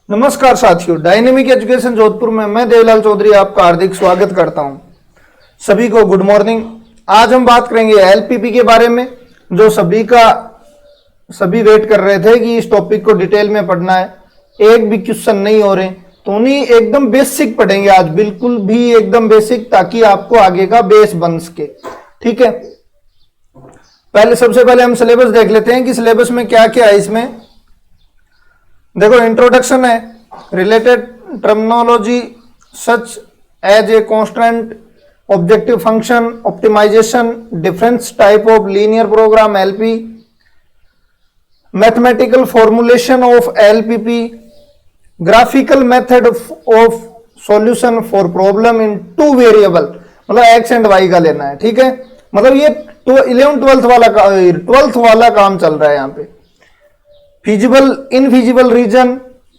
नमस्कार साथियों, dynamic education Jodhpur में मैं देवलाल चौधरी आपका हार्दिक स्वागत करता हूं। सभी को गुड मॉर्निंग। आज हम बात करेंगे एलपीपी के बारे में, जो सभी वेट कर रहे थे कि इस टॉपिक को डिटेल में पढ़ना है। एक भी क्वेश्चन नहीं हो रहे तो उन्हीं एकदम बेसिक पढ़ेंगे आज, बिल्कुल भी एकदम बेसिक, ताकि आपको आगे का बेस बन सके। ठीक है, सबसे पहले हम सिलेबस देख लेते हैं कि सिलेबस में क्या क्या है। इसमें देखो, इंट्रोडक्शन है, related terminology such as a constant, objective function, optimization, difference type of linear program LP, mathematical formulation of LPP, graphical method of solution for problem in two variable, मतलब एक्स एंड वाई का लेना है। ठीक है, मतलब ये 12th वाला काम चल रहा है यहाँ पे। फिजिबल इनफिजिबल रीजन,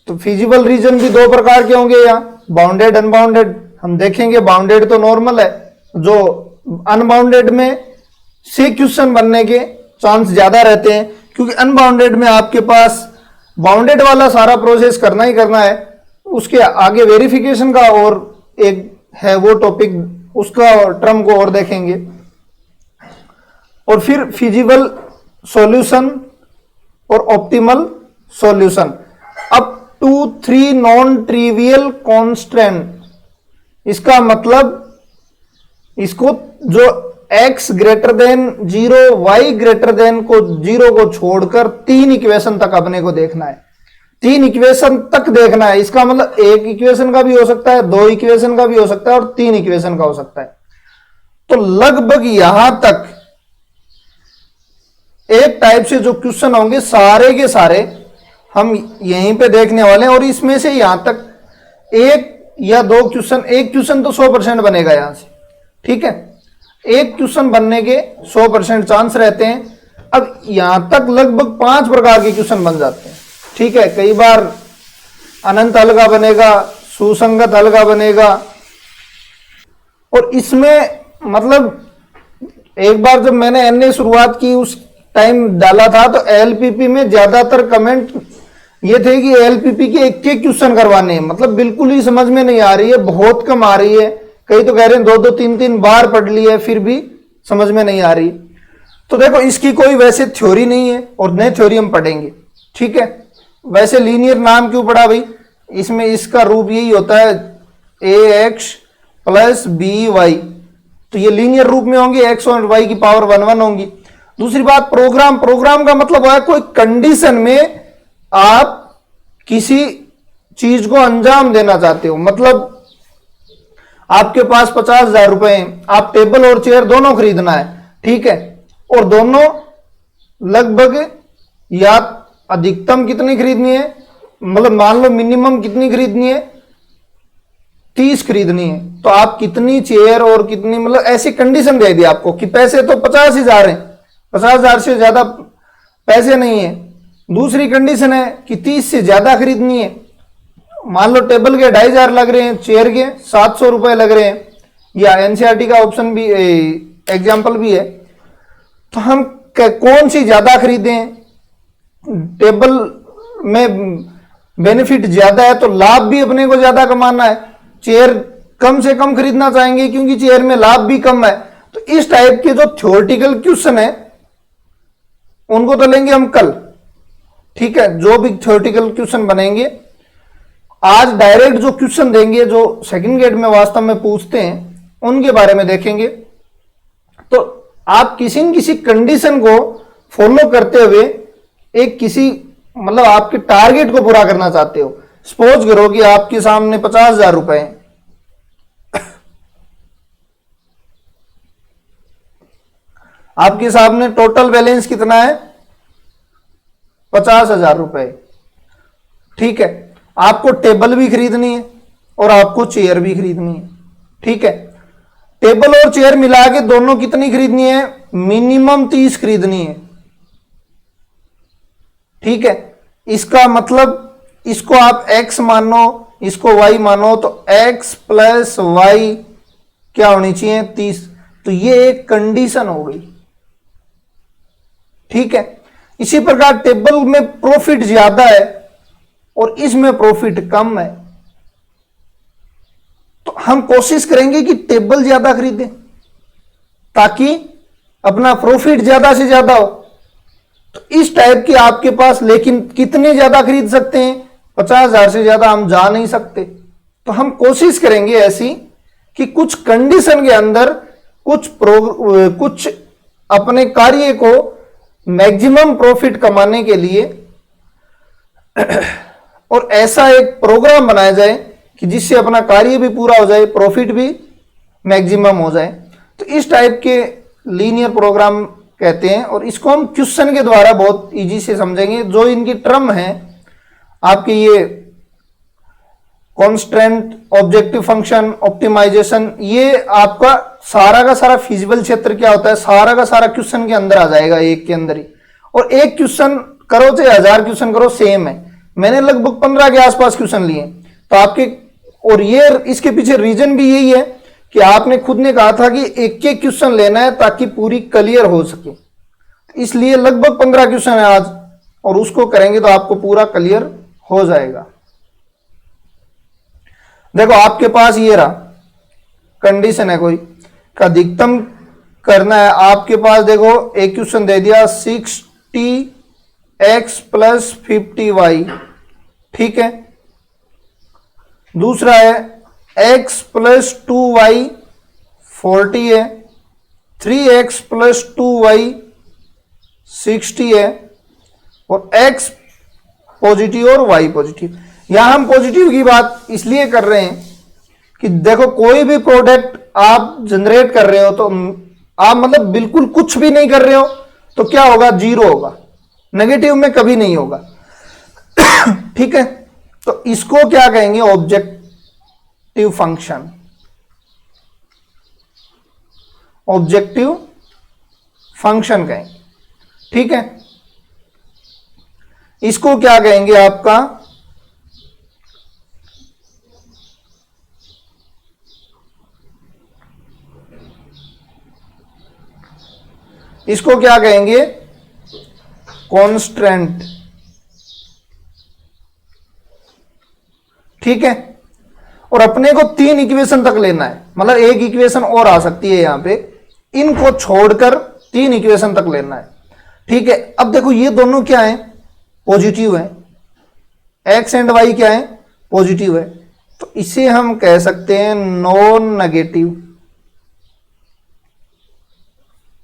तो फिजिबल रीजन भी दो प्रकार के होंगे यहाँ, बाउंडेड अनबाउंडेड। हम देखेंगे बाउंडेड तो नॉर्मल है, जो अनबाउंडेड में से क्वेश्चन बनने के चांस ज्यादा रहते हैं, क्योंकि अनबाउंडेड में आपके पास बाउंडेड वाला सारा प्रोसेस करना ही करना है, उसके आगे वेरिफिकेशन का और एक है वो टॉपिक, उसका टर्म को और देखेंगे। और फिर फिजिबल सॉल्यूशन और optimal solution up to 3 non trivial constant. इसका मतलब इसको जो x greater than 0 y greater than को 0 को छोड़कर 3 इक्वेशन तक अपने को देखना है। 3 इक्वेशन तक देखना है। इसका मतलब 1 इक्वेशन का भी हो सकता है, 2 इक्वेशन का भी हो सकता है और 3 इक्वेशन का हो सकता है। तो लगभग यहां तक एक टाइप से जो क्वेश्चन होंगे सारे के सारे हम यहीं पे देखने वाले हैं। और इसमें से यहां तक एक या दो क्वेश्चन, एक क्वेश्चन तो 100% बनेगा यहां से। ठीक है, एक क्वेश्चन बनने के 100% चांस रहते हैं। अब यहां तक लगभग 5 प्रकार के क्वेश्चन बन जाते हैं। ठीक है, कई बार अनंत हल का बनेगा, सुसंगत हल का बनेगा। और इसमें मतलब एक बार जब मैंने एनए शुरुआत की उस टाइम डाला था, तो एलपीपी में ज्यादातर कमेंट ये थे कि एलपीपी के एक एक क्वेश्चन करवाने हैं, मतलब बिल्कुल ही समझ में नहीं आ रही है, बहुत कम आ रही है। कई तो कह रहे हैं 2-2 3-3 बार पढ़ ली है फिर भी समझ में नहीं आ रही। तो देखो, इसकी कोई वैसे थ्योरी नहीं है और नए थ्योरी हम पढ़ेंगे। ठीक है, वैसे लीनियर नाम क्यों पढ़ा भाई, इसमें इसका रूप यही होता है ax + by, तो ये लीनियर रूप में होंगे, x और y की पावर 1 होंगी। दूसरी बात, प्रोग्राम का मतलब है कोई कंडीशन में आप किसी चीज को अंजाम देना चाहते हो। मतलब आपके पास 50,000 रुपए हैं, आप टेबल और चेयर दोनों खरीदना है। ठीक है, और दोनों लगभग या अधिकतम कितनी खरीदनी है, मतलब मान लो मिनिमम कितनी खरीदनी है, 30 खरीदनी है। तो आप कितनी चेयर और कितनी, मतलब ऐसी कंडीशन दे दी आपको कि पैसे तो 50,000 हैं, 50,000 से ज्यादा पैसे नहीं है। दूसरी कंडीशन है कि 30 से ज्यादा खरीदनी है। मान लो टेबल के 2,500 लग रहे हैं, चेयर के 700 रुपए लग रहे हैं, या एनसीईआरटी का ऑप्शन भी, एग्जाम्पल भी है। तो हम कौन सी ज्यादा खरीदें, टेबल में बेनिफिट ज्यादा है तो लाभ भी अपने को ज्यादा कमाना है, चेयर कम से कम खरीदना चाहेंगे क्योंकि चेयर में लाभ भी कम है। तो इस टाइप के जो थ्योरेटिकल क्वेश्चन है उनको तो लेंगे हम कल। ठीक है, जो भी थ्योरेटिकल क्वेश्चन बनेंगे, आज डायरेक्ट जो क्वेश्चन देंगे जो सेकंड गेट में वास्तव में पूछते हैं उनके बारे में देखेंगे। तो आप किसी न किसी कंडीशन को फॉलो करते हुए एक किसी, मतलब आपके टारगेट को पूरा करना चाहते हो। सपोज करो कि आपके सामने 50,000 रुपए हैं, आपके सामने टोटल बैलेंस कितना है, 50,000 रुपए। ठीक है, आपको टेबल भी खरीदनी है और आपको चेयर भी खरीदनी है। ठीक है, टेबल और चेयर मिला के दोनों कितनी खरीदनी है, मिनिमम 30 खरीदनी है। ठीक है, इसका मतलब इसको आप x मानो, इसको y मानो, तो x + y क्या होनी चाहिए, 30। तो ये एक कंडीशन हो गई। ठीक है, इसी प्रकार टेबल में प्रॉफिट ज्यादा है और इसमें प्रॉफिट कम है, तो हम कोशिश करेंगे कि टेबल ज्यादा खरीदें ताकि अपना प्रॉफिट ज्यादा से ज्यादा हो। तो इस टाइप की आपके पास, लेकिन कितने ज्यादा खरीद सकते हैं? 50,000 से ज्यादा हम जा नहीं सकते। तो हम कोशिश करेंगे ऐसी कि कुछ कंडीशन के अंदर कुछ अपने कार्य को मैक्सिमम प्रॉफिट कमाने के लिए और ऐसा एक प्रोग्राम बनाया जाए कि जिससे अपना कार्य भी पूरा हो जाए, प्रॉफिट भी मैक्सिमम हो जाए। तो इस टाइप के लीनियर प्रोग्राम कहते हैं, और इसको हम क्वेश्चन के द्वारा बहुत इजी से समझेंगे। जो इनकी टर्म है आपके, ये कॉन्स्टेंट, ऑब्जेक्टिव फंक्शन, ऑप्टिमाइजेशन, ये आपका सारा का सारा फिजिबल क्षेत्र क्या होता है, सारा का सारा क्वेश्चन के अंदर आ जाएगा, एक के अंदर ही। और एक क्वेश्चन करो चाहे 1000 क्वेश्चन करो, सेम है। मैंने लगभग 15 के आसपास क्वेश्चन लिए तो आपके, और ये इसके पीछे रीजन भी यही है कि आपने खुद ने कहा था कि एक एक क्वेश्चन लेना है ताकि पूरी क्लियर हो सके, इसलिए लगभग 15 क्वेश्चन है आज, और उसको करेंगे तो आपको पूरा क्लियर हो जाएगा। देखो आपके पास ये रहा कंडीशन है, कोई का अधिकतम करना है आपके पास। देखो एक क्वेश्चन दे दिया 60x + 50y, ठीक है। दूसरा है x + 2y 40 है, 3x + 2y 60 है, और x पॉजिटिव और y पॉजिटिव। यहां हम पॉजिटिव की बात इसलिए कर रहे हैं कि देखो कोई भी प्रोडक्ट आप जनरेट कर रहे हो तो आप मतलब बिल्कुल कुछ भी नहीं कर रहे हो तो क्या होगा, 0 होगा, नेगेटिव में कभी नहीं होगा। ठीक है, तो इसको क्या कहेंगे, ऑब्जेक्टिव फंक्शन, ऑब्जेक्टिव फंक्शन कहेंगे, ठीक है। इसको क्या कहेंगे आपका, इसको क्या कहेंगे, कॉन्स्टेंट, ठीक है। और अपने को 3 इक्वेशन तक लेना है, मतलब एक इक्वेशन और आ सकती है यहां पे, इनको छोड़कर 3 इक्वेशन तक लेना है, ठीक है। अब देखो ये दोनों क्या है, पॉजिटिव है, एक्स एंड वाई क्या है, पॉजिटिव है, तो इसे हम कह सकते हैं non negative,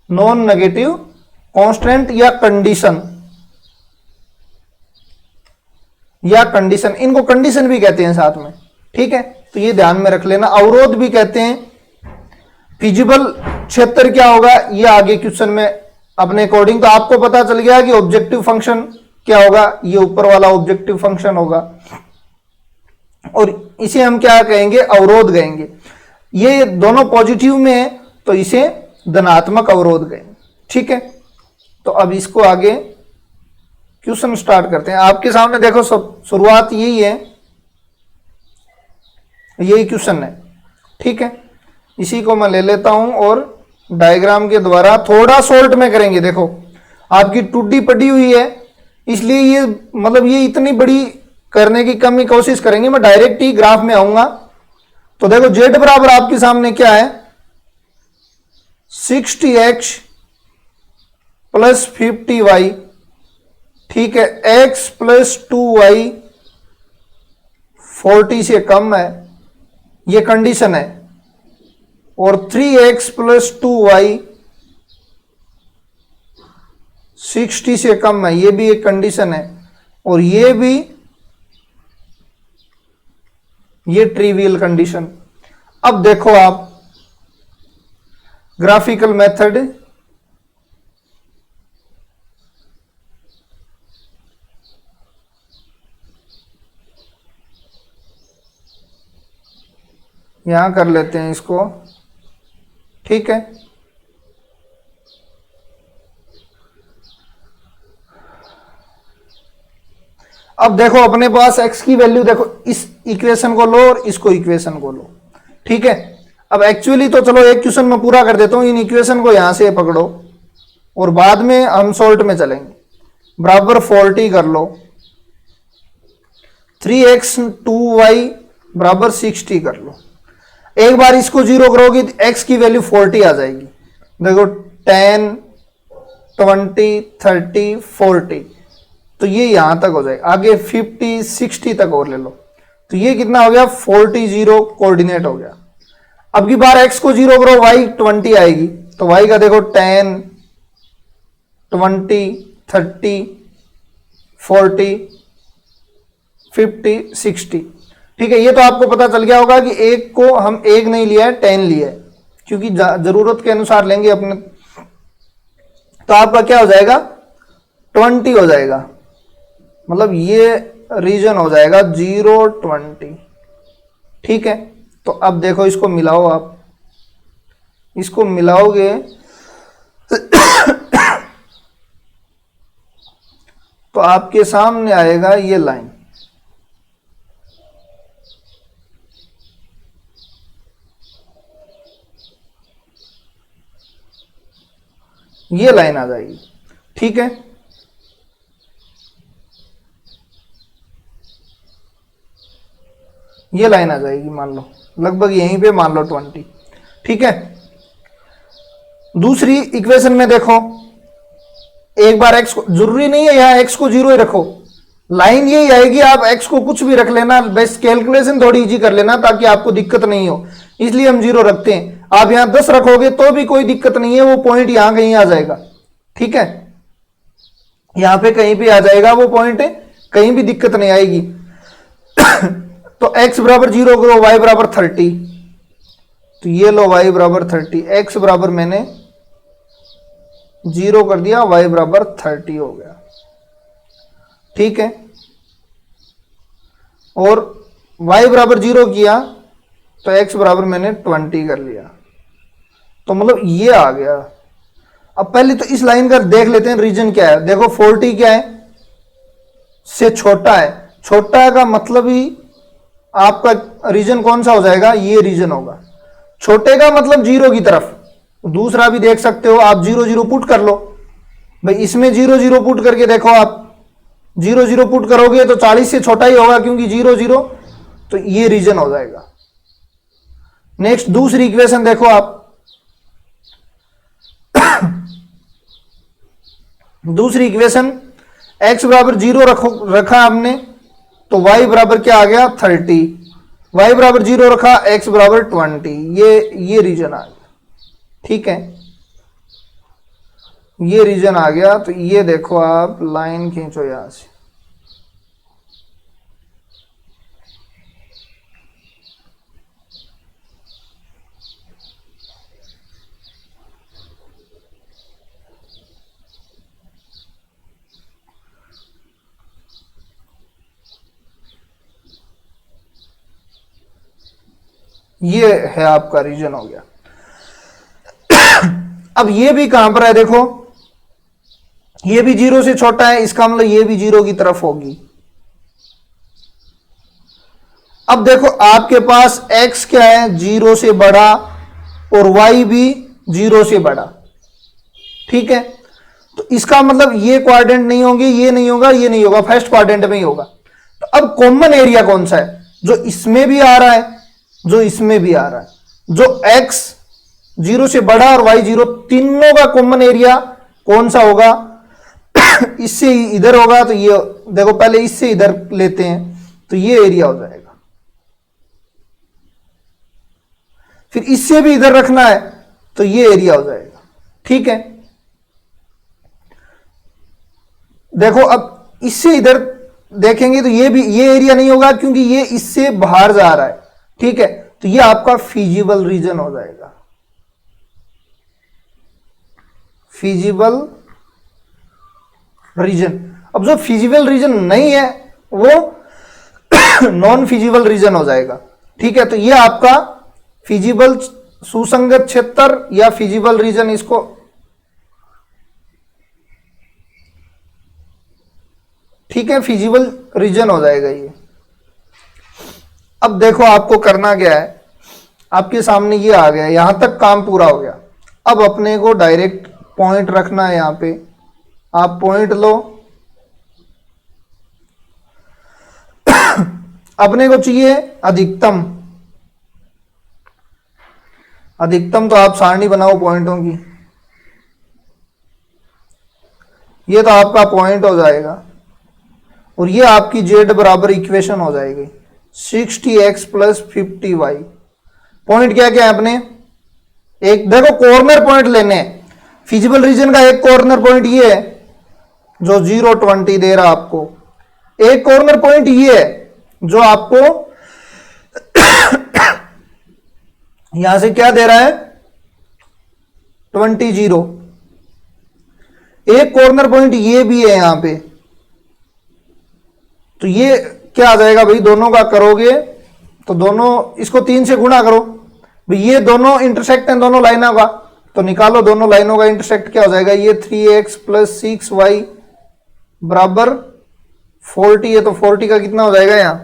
non negative constant या कंडीशन, या कंडीशन, इनको कंडीशन भी कहते हैं साथ में, ठीक है। तो ये ध्यान में रख लेना। अवरोध भी कहते हैं। फिजिबल क्षेत्र क्या होगा, ये आगे क्वेश्चन में अपने अकॉर्डिंग तो आपको पता चल गया कि ऑब्जेक्टिव फंक्शन क्या होगा, ये ऊपर वाला ऑब्जेक्टिव फंक्शन होगा, और इसे हम क्या कहेंगे, अवरोध कहेंगे। ये दोनों पॉजिटिव में है तो इसे धनात्मक अवरोध कहेंगे, ठीक है। तो अब इसको आगे क्वेश्चन स्टार्ट करते हैं। आपके सामने देखो शुरुआत यही है, यही क्वेश्चन है, ठीक है। इसी को मैं ले लेता हूं और डायग्राम के द्वारा थोड़ा शॉर्ट में करेंगे। देखो आपकी टूटी पड़ी हुई है, इसलिए ये मतलब ये इतनी बड़ी करने की कम ही कोशिश करेंगे। मैं डायरेक्ट ही ग्राफ में आऊंगा। तो देखो z बराबर आपके सामने क्या है, 60x + 50y, ठीक है। x + 2y 40 से कम है, ये कंडीशन है, और 3x + 2y 60 से कम है, ये भी एक कंडीशन है, और ये भी, ये ट्रिवियल कंडीशन। अब देखो आप ग्राफिकल मेथड, यहां कर लेते हैं इसको, ठीक है। अब देखो अपने पास x की वैल्यू, देखो इस इक्वेशन को लो और इसको इक्वेशन को लो, ठीक है। अब एक्चुअली तो चलो एक क्वेश्चन में पूरा कर देता हूं, इन इक्वेशन को यहां से पकड़ो और बाद में हम सॉल्ट में चलेंगे। बराबर 40 कर लो, 3x 2y बराबर 60 कर लो। एक बार इसको जीरो करोगे तो x की वैल्यू 40 आ जाएगी। देखो 10 20 30 40, तो ये यहां तक हो जाएगा। आगे 50 60 तक और ले लो, तो ये कितना हो गया 40 0 कोऑर्डिनेट हो गया। अब की बार x को जीरो करो, y 20 आएगी, तो y का देखो 10 20 30 40 50 60। ठीक है, ये तो आपको पता चल गया होगा कि एक को हम एक नहीं लिया है, 10 लिया है, क्योंकि जरूरत के अनुसार लेंगे अपने। तो आपका क्या हो जाएगा 20 हो जाएगा, मतलब ये रीजन हो जाएगा 0 20। ठीक है, तो अब देखो इसको मिलाओ, आप इसको मिलाओगे तो आपके सामने आएगा ये लाइन। ये लाइन आ जाएगी। ठीक है, ये लाइन आ जाएगी, मान लो लगभग यहीं पे, मान लो 20। ठीक है, दूसरी इक्वेशन में देखो, एक बार x को, जरूरी नहीं है यहां x को जीरो ही रखो, लाइन यही आएगी, आप x को कुछ भी रख लेना, बस कैलकुलेशन थोड़ी इजी कर लेना ताकि आपको दिक्कत नहीं हो, इसलिए हम जीरो रखते हैं। आप यहां 10 रखोगे तो भी कोई दिक्कत नहीं है, वो पॉइंट यहां कहीं आ जाएगा। ठीक है, यहां पे कहीं भी आ जाएगा वो पॉइंट, कहीं भी दिक्कत नहीं आएगी। तो x बराबर 0 करो, y बराबर 30, तो ये लो y बराबर 30, x बराबर मैंने 0 कर दिया, y बराबर 30 हो गया। ठीक है, और y बराबर 0 किया तो x बराबर मैंने 20 कर लिया, तो मतलब ये आ गया। अब पहले तो इस लाइन का देख लेते हैं रीजन क्या है। देखो 40 क्या है, से छोटा है, छोटा का मतलब ही आपका रीजन कौन सा हो जाएगा, ये रीजन होगा। छोटे का मतलब 0 की तरफ। दूसरा भी देख सकते हो आप, 0 0 पुट कर लो भाई, इसमें 0 0 पुट करके देखो, आप 0 0 पुट करोगे तो 40 से छोटा ही होगा, क्योंकि 0 0, तो ये रीजन हो जाएगा। नेक्स्ट दूसरी इक्वेशन देखो आप, दूसरी इक्वेशन x बराबर 0 रखा हमने, तो y बराबर क्या आ गया 30, y बराबर 0 रखा, x बराबर 20, ये रीजन आ गया। ठीक है, ये रीजन आ गया। तो ये देखो आप लाइन खींचो यहां से, ये है आपका रीजन हो गया। अब ये भी कहां पर है, देखो ये भी 0 से छोटा है, इसका मतलब ये भी 0 की तरफ होगी। अब देखो आपके पास x क्या है 0 से बड़ा, और y भी 0 से बड़ा। ठीक है, तो इसका मतलब ये क्वाड्रेंट नहीं होंगे, ये नहीं होगा, ये नहीं होगा, फर्स्ट क्वाड्रेंट में ही होगा। तो अब कॉमन एरिया कौन सा है, जो इसमें भी आ रहा है, जो इसमें भी आ रहा है, जो x 0 से बड़ा और y 0, तीनों का कॉमन एरिया कौन सा होगा, इससे इधर होगा। तो ये देखो, पहले इससे इधर लेते हैं, तो ये एरिया हो जाएगा। फिर इससे भी इधर रखना है, तो ये एरिया हो जाएगा। ठीक है, देखो अब इससे इधर देखेंगे तो ये भी, ये एरिया नहीं होगा, क्योंकि ये इससे बाहर जा रहा है। ठीक है, तो ये आपका फिजिबल रीजन हो जाएगा, फिजिबल रीजन। अब जो फिजिबल रीजन नहीं है वो नॉन फिजिबल रीजन हो जाएगा। ठीक है, तो ये आपका फिजिबल सुसंगत क्षेत्र या फिजिबल रीजन, इसको ठीक है फिजिबल रीजन हो जाएगा ये। अब देखो आपको करना क्या है, आपके सामने ये आ गया, यहां तक काम पूरा हो गया। अब अपने को डायरेक्ट पॉइंट रखना है, यहां पे आप पॉइंट लो अपने को चाहिए अधिकतम। अधिकतम तो आप सारणी बनाओ पॉइंटों की, ये तो आपका पॉइंट हो जाएगा और ये आपकी जेड बराबर इक्वेशन हो जाएगी 60x प्लस 50y। पॉइंट क्या क्या है अपने, एक देखो कॉर्नर पॉइंट लेने हैं। फिजिबल रीजन का एक कॉर्नर पॉइंट ये है जो 0, 20 दे रहा आपको। एक कॉर्नर पॉइंट ये है जो आपको यहां से क्या दे रहा है 20, 0। एक कॉर्नर पॉइंट ये भी है यहां पे, तो ये क्या आ जाएगा भाई, दोनों का करोगे तो दोनों इसको 3 से गुणा करो भाई, ये दोनों इंटरसेक्ट हैं दोनों लाइनों का, तो निकालो दोनों लाइनों का इंटरसेक्ट क्या हो जाएगा, ये 3x प्लस 6y बराबर 40 है, तो 40 का कितना हो जाएगा, यहां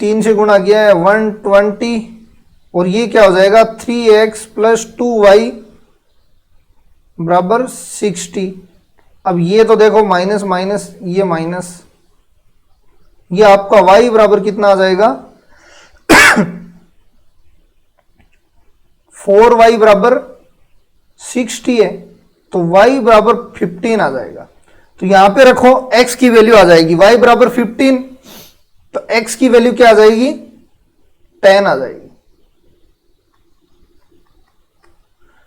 3 से गुणा किया है 120, और ये क्या हो जाएगा 3x प्लस 2y बराबर 60। अब ये तो देखो माइनस माइनस ये माइनस, ये आपका y बराबर कितना आ जाएगा 4y बराबर 60 है, तो y बराबर 15 आ जाएगा। तो यहां पे रखो x की वैल्यू आ जाएगी y बराबर 15, तो x की वैल्यू क्या आ जाएगी 10 आ जाएगी।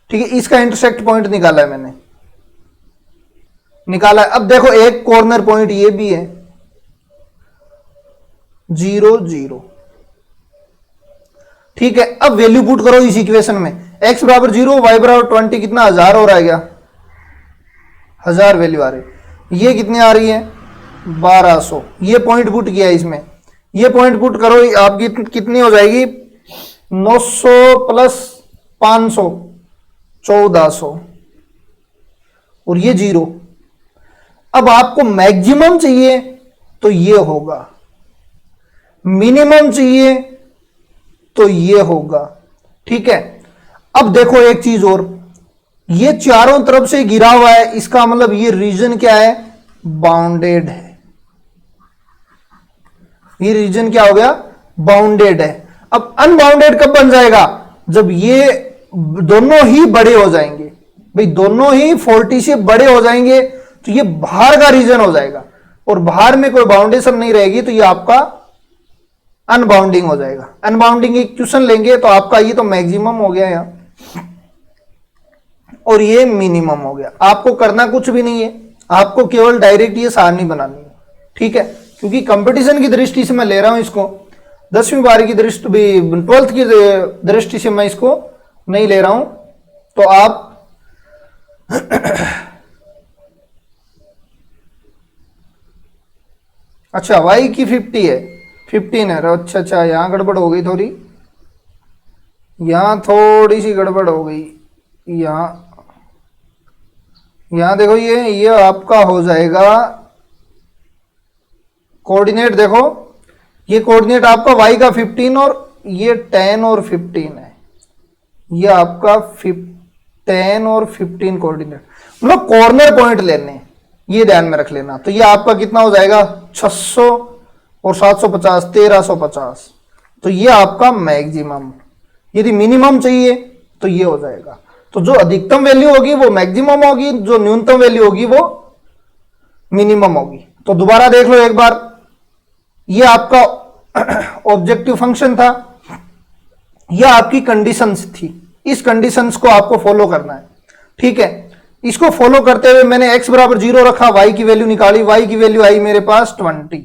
ठीक है, इसका इंटरसेक्ट पॉइंट निकाला है मैंने, निकाला है। अब देखो एक कॉर्नर पॉइंट ये भी है 0, 0। ठीक है, अब वैल्यू पुट करो इस इक्वेशन में, x बराबर 0 y बराबर 20 कितना 1000 हो रहा है क्या, 1000 वैल्यू आ रही, ये कितनी आ रही है 1200। ये पॉइंट पुट किया है इसमें, ये पॉइंट पुट करो आपकी कितनी हो जाएगी 900 प्लस 500 1400, और ये 0। अब आपको मैक्सिमम चाहिए तो ये होगा, मिनिमम चाहिए तो ये होगा। ठीक है, अब देखो एक चीज और, ये चारों तरफ से गिरा हुआ है, इसका मतलब ये रीजन क्या है बाउंडेड है। ये रीजन क्या हो गया बाउंडेड है। अब अनबाउंडेड कब बन जाएगा, जब ये दोनों ही बड़े हो जाएंगे भाई, दोनों ही 40 से बड़े हो जाएंगे, तो ये बाहर का रीजन हो जाएगा, और बाहर में कोई बाउंडेशन नहीं रहेगी, तो ये आपका अनबाउंडिंग हो जाएगा। अनबाउंडिंग इक्वेशन लेंगे तो आपका ये तो मैक्सिमम हो गया यहां, और ये मिनिमम हो गया। आपको करना कुछ भी नहीं है, आपको केवल डायरेक्ट ये सारणी बनानी है। ठीक है, क्योंकि कंपटीशन की दृष्टि से मैं ले रहा हूं इसको, 10वीं बारी की दृष्टि भी 12th की दृष्टि से मैं इसको नहीं ले रहा हूं, तो आप अच्छा y की 50 है 15 है, अच्छा अच्छा यहां गड़बड़ हो गई थोड़ी, यहां थोड़ी सी गड़बड़ हो गई। यहां देखो ये आपका हो जाएगा कोऑर्डिनेट, देखो ये कोऑर्डिनेट आपका y का 15 और ये 10 और 15 है, ये आपका 10 और 15 कोऑर्डिनेट, मतलब कॉर्नर पॉइंट लेने, ये ध्यान में रख लेना। तो ये आपका कितना हो जाएगा 600 और 750 1350, तो ये आपका मैक्सिमम। यदि मिनिमम चाहिए तो ये हो जाएगा, तो जो अधिकतम वैल्यू होगी वो मैक्सिमम होगी, जो न्यूनतम वैल्यू होगी वो मिनिमम होगी। तो दोबारा देख लो एक बार, ये आपका ऑब्जेक्टिव फंक्शन था, यह आपकी कंडीशंस थी, इस कंडीशंस को आपको फॉलो करना है। ठीक है, इसको फॉलो करते हुए मैंने x बराबर 0 रखा, y की वैल्यू निकाली, y की वैल्यू आई मेरे पास 20।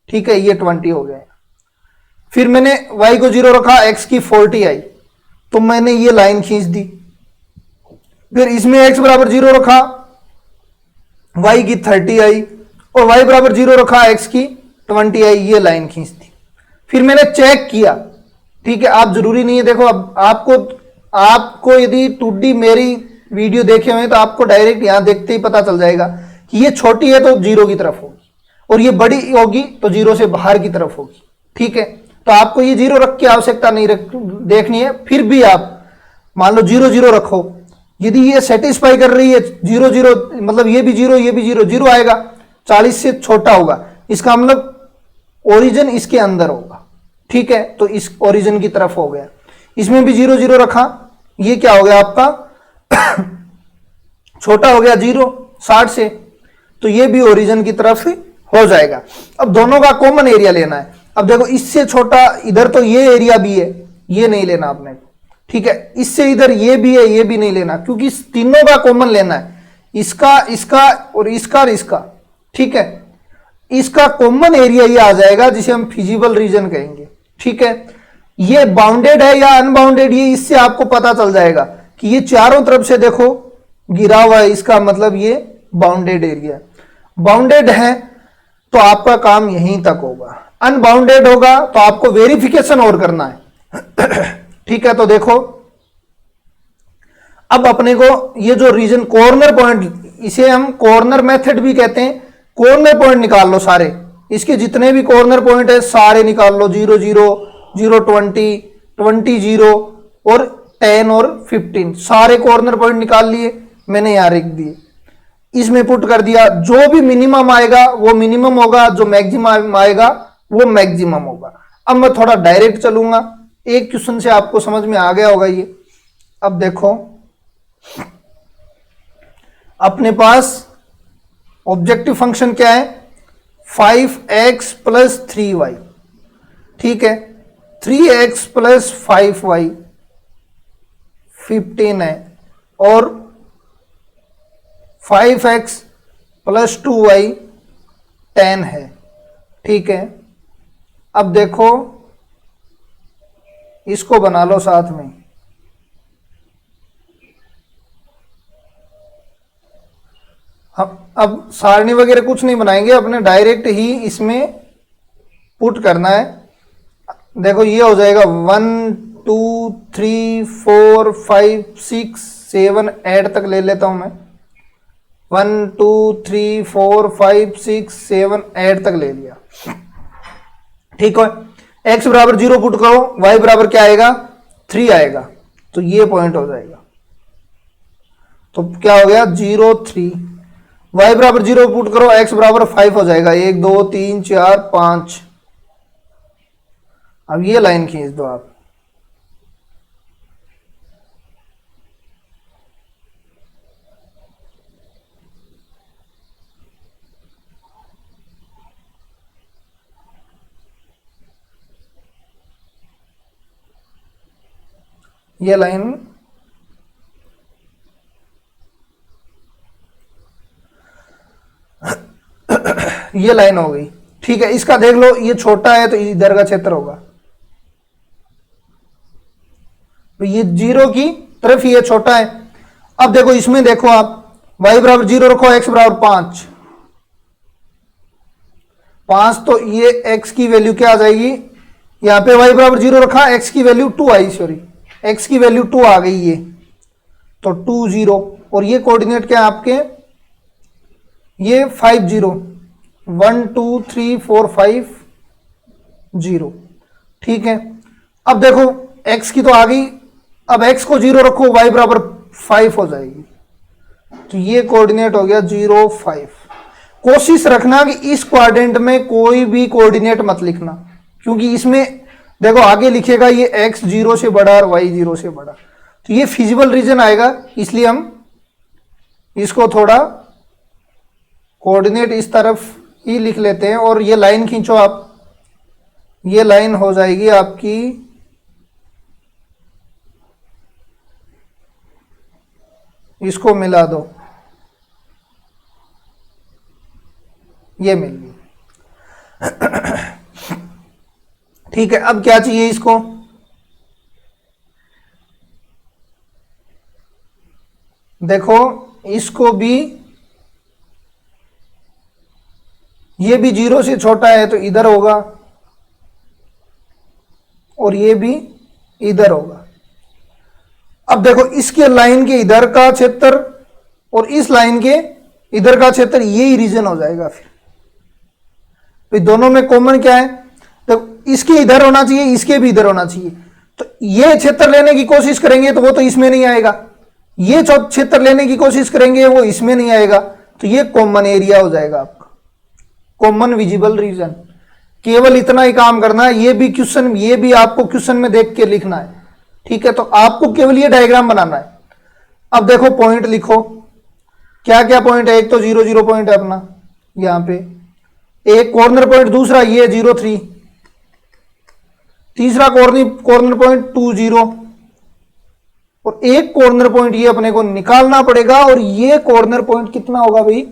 ठीक है, ये 20 हो गया। फिर मैंने y को 0 रखा, x की 40 आई, तो मैंने ये लाइन खींच दी। फिर इसमें x बराबर 0 रखा, y की 30 आई, और y बराबर 0 रखा, x की 20 आई, ये लाइन खींच दी। फिर मैंने चेक किया, ठीक है, आप जरूरी नहीं है, देखो अब आपको यदि 2D मेरी वीडियो देखे हुए तो आपको डायरेक्ट यहां देखते ही पता चल जाएगा कि ये छोटी है तो 0 की तरफ होगी, और ये बड़ी होगी तो 0 से बाहर की तरफ होगी। ठीक है, तो आपको ये 0 रख के आवश्यकता नहीं देखनी है। फिर भी आप मान लो 0 0 रखो, यदि ये सेटिस्फाई कर रही है 0 0, मतलब ये भी 0 ये भी 0 0 आएगा, 40 से छोटा होगा, इसका मतलब ओरिजिन इसके अंदर होगा, ठीक है। तो इस ओरिजिन की तरफ हो गया, इसमें भी 0 0 रखा, ये क्या हो गया आपका छोटा हो गया 0 60 से, तो ये भी ओरिजिन की तरफ हो जाएगा। अब दोनों का कॉमन एरिया लेना है। अब देखो इससे छोटा इधर तो ये एरिया भी है, ये नहीं लेना आपने, ठीक है। इससे इधर ये भी है, ये भी नहीं लेना, क्योंकि इस तीनों का कॉमन लेना है, इसका इसका और इसका, ठीक है। इसका कॉमन एरिया ये आ जाएगा जिसे हम फिजिबल रीजन कहेंगे, ठीक है। ये बाउंडेड है या अनबाउंडेड, ये इससे आपको पता चल जाएगा कि ये चारों तरफ से देखो गिरा हुआ है, इसका मतलब ये बाउंडेड एरिया। बाउंडेड है तो आपका काम यहीं तक होगा, अनबाउंडेड होगा तो आपको वेरिफिकेशन और करना है ठीक है। तो देखो अब अपने को ये जो रीजन कॉर्नर पॉइंट, इसे हम कॉर्नर मेथड भी कहते हैं, कॉर्नर पॉइंट निकाल लो सारे, इसके जितने भी कॉर्नर पॉइंट है सारे निकाल लो, 0 0 0 20 20 0 और 10 और 15, सारे कॉर्नर पॉइंट निकाल लिए मैंने यहां लिख दिए, इसमें पुट कर दिया। जो भी मिनिमम आएगा वो मिनिमम होगा, जो मैक्सिमम आएगा वो मैक्सिमम होगा। अब मैं थोड़ा डायरेक्ट चलूंगा, एक क्वेश्चन से आपको समझ में आ गया होगा ये। अब देखो अपने पास ऑब्जेक्टिव फंक्शन क्या है, 5x + 3y, ठीक है। 3x + 5y 15 है और 5x + 2y 10 है, ठीक है। अब देखो इसको बना लो साथ में, अब सारणी वगैरह कुछ नहीं बनाएंगे, अपने डायरेक्ट ही इसमें पुट करना है। देखो ये हो जाएगा 1 2 3 4 5 6 7 8 तक ले लेता हूं मैं, 1 2 3 4 5 6 7 8 तक ले लिया, ठीक है। x बराबर 0 पुट करो, y बराबर क्या आएगा 3 आएगा, तो ये पॉइंट हो जाएगा। तो क्या हो गया 0 3, y बराबर 0 पुट करो, x बराबर 5 हो जाएगा, 1 2 3 4 5। अब ये लाइन खींच दो आप, ये लाइन ये लाइन हो गई, ठीक है। इसका देख लो ये छोटा है तो इधर का क्षेत्र होगा, तो ये 0 की तरफ ये छोटा है। अब देखो इसमें देखो आप y बराबर 0 रखो, x बराबर 5, तो ये x की वैल्यू क्या आ जाएगी, यहां पे y बराबर 0 रखा, x की वैल्यू 2 आई, सॉरी x की वैल्यू 2 आ गई ये, तो 2 0, और ये कोऑर्डिनेट क्या है आपके, ये 5 0 1 2 3 4 5 0, ठीक है। अब देखो x की तो आ गई, अब x को 0 रखो, y बराबर 5 हो जाएगी, तो ये कोऑर्डिनेट हो गया 0 5। कोशिश रखना कि इस क्वाड्रेंट में कोई भी कोऑर्डिनेट मत लिखना, क्योंकि इसमें देखो आगे लिखेगा ये x 0 से बड़ा और y 0 से बड़ा, तो ये फिजिबल रीजन आएगा, इसलिए हम इसको थोड़ा कोऑर्डिनेट इस तरफ ही लिख लेते हैं। और ये लाइन खींचो आप, ये लाइन हो जाएगी आपकी इसको मिला दो, ये मिल गई ठीक है। अब क्या चाहिए इसको, देखो इसको भी, ये भी 0 से छोटा है तो इधर होगा और ये भी इधर होगा। अब देखो इसके लाइन के इधर का क्षेत्र और इस लाइन के इधर का क्षेत्र यही रीजन हो जाएगा। फिर दोनों में कॉमन क्या है, तो इसके इधर होना चाहिए, इसके भी इधर होना चाहिए, तो ये क्षेत्र लेने की कोशिश करेंगे तो वो तो इसमें नहीं आएगा, ये क्षेत्र लेने की कोशिश करेंगे वो इसमें नहीं आएगा, तो ये कॉमन एरिया हो जाएगा आपका। Common visible region. केवल इतना ही काम करना है, ये भी आपको क्वेश्चन में देख के लिखना है, ठीक है। तो आपको केवल ये डायग्राम बनाना है। अब देखो पॉइंट लिखो, क्या क्या पॉइंट है। एक तो 0 0 पॉइंट है अपना यहां पे, एक कॉर्नर पॉइंट, दूसरा ये 0 3, तीसरा कॉर्नर पॉइंट 2 0, और एक कॉर्नर पॉइंट ये अपने को निकालना पड़ेगा। और ये कॉर्नर पॉइंट कितना होगा भाई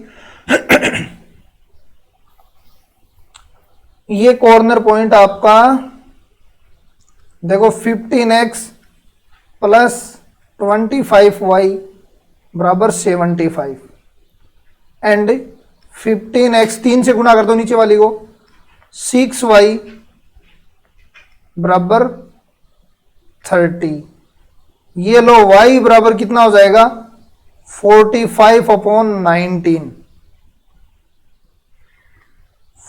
ये कॉर्नर पॉइंट आपका देखो 15x प्लस 25y बराबर 75 एंड 15x 3 से गुणा कर दो नीचे वाली को, 6y बराबर 30। ये लो y बराबर कितना हो जाएगा 45/19,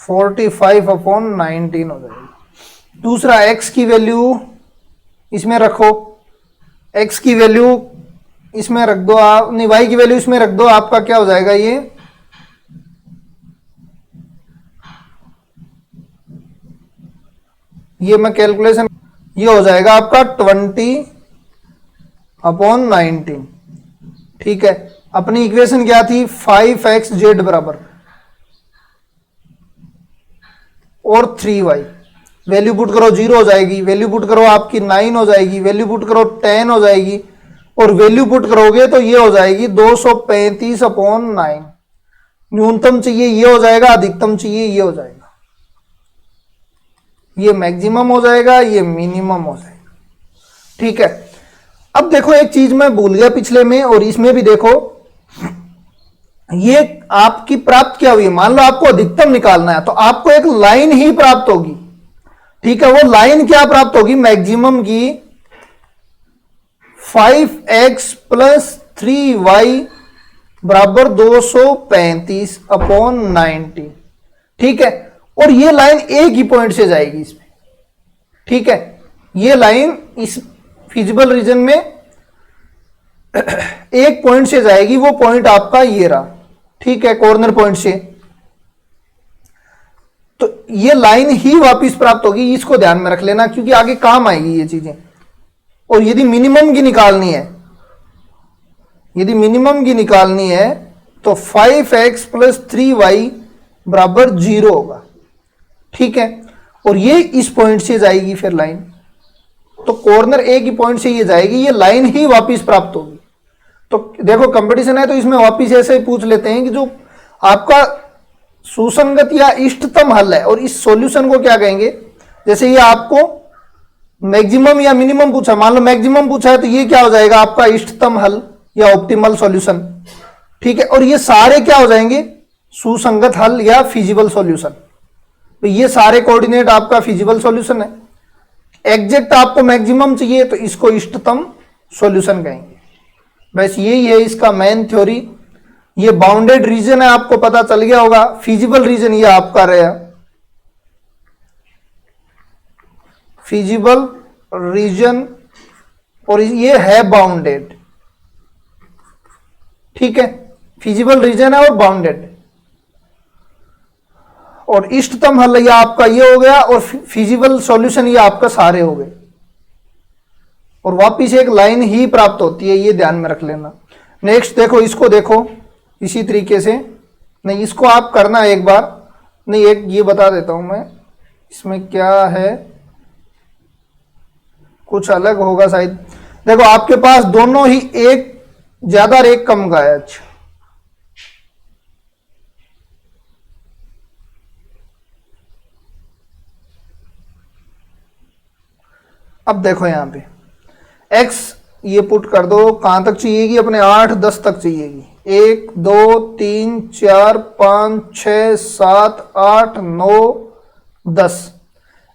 45/19 हो जाएगी। दूसरा x की वैल्यू इसमें रखो, x की वैल्यू इसमें रख दो आप, नहीं y की वैल्यू इसमें रख दो, आपका क्या हो जाएगा ये मैं कैलकुलेशन, ये हो जाएगा आपका 20/19, ठीक है। अपनी इक्वेशन क्या थी 5xz बराबर और 3y, वैल्यू पुट करो 0 हो जाएगी, वैल्यू पुट करो आपकी 9 हो जाएगी, वैल्यू पुट करो 10 हो जाएगी, और वैल्यू पुट करोगे तो ये हो जाएगी 235/9। न्यूनतम चाहिए ये हो जाएगा, अधिकतम चाहिए ये हो जाएगा, ये मैक्सिमम हो जाएगा, ये मिनिमम हो जाएगा, ठीक है। अब देखो एक चीज मैं भूल गया पिछले में, और इसमें भी देखो ये आपकी प्राप्त क्या हुई है। मान लो आपको अधिकतम निकालना है तो आपको एक लाइन ही प्राप्त होगी, ठीक है। वो लाइन क्या प्राप्त होगी, मैक्सिमम की 5x प्लस 3y बराबर 235/19, ठीक है। और ये लाइन एक ही पॉइंट से जाएगी इसमें, ठीक है। ये लाइन इस फिजिबल रीजन में एक पॉइंट से जाएगी, वो पॉइंट आपका ये रहा, ठीक है, कॉर्नर पॉइंट से। तो ये लाइन ही वापस प्राप्त होगी, इसको ध्यान में रख लेना क्योंकि आगे काम आएगी ये चीजें। और यदि मिनिमम की निकालनी है, यदि मिनिमम की निकालनी है तो 5x प्लस 3y बराबर 0 होगा, ठीक है। और ये इस पॉइंट से जाएगी फिर लाइन, तो कॉर्नर एक ही पॉइंट से ये जाएगी, ये लाइन ही वापस प्राप्त होगी। तो देखो कंपटीशन है तो इसमें वापस ऐसे ही पूछ लेते हैं कि जो आपका सुसंगत या इष्टतम हल है, और इस सॉल्यूशन को क्या कहेंगे। जैसे ये आपको मैक्सिमम या मिनिमम पूछा, मान लो मैक्सिमम पूछा है तो ये क्या हो जाएगा आपका इष्टतम हल या ऑप्टिमल सॉल्यूशन, ठीक है। और ये सारे क्या हो जाएंगे सुसंगत हल या फिजिबल सॉल्यूशन। तो ये सारे कोऑर्डिनेट आपका फिजिबल सॉल्यूशन है। एग्जैक्ट आपको मैक्सिमम चाहिए तो इसको इष्टतम सॉल्यूशन कहेंगे। बस यही है इसका मेन थ्योरी। ये बाउंडेड रीजन है, आपको पता चल गया होगा। फिजिबल रीजन ये आपका रहा, फिजिबल रीजन, और ये है बाउंडेड, ठीक है। फिजिबल रीजन है और बाउंडेड। और इष्टतम हल ये आपका ये हो गया, और फिजिबल सॉल्यूशन ये आपका सारे हो गए। और वापिस एक लाइन ही प्राप्त होती है, ये ध्यान में रख लेना। नेक्स्ट देखो, इसको देखो इसी तरीके से, नहीं इसको आप करना एक बार, नहीं एक ये बता देता हूं मैं, इसमें क्या है कुछ अलग होगा शायद। देखो आपके पास दोनों ही एक ज्यादा और एक कम का है। अच्छा अब देखो यहां पे x ये पुट कर दो, कहां तक चाहिएगी अपने 8 10 तक चाहिएगी। 1 2 3 4 5 6 7 8 9 10।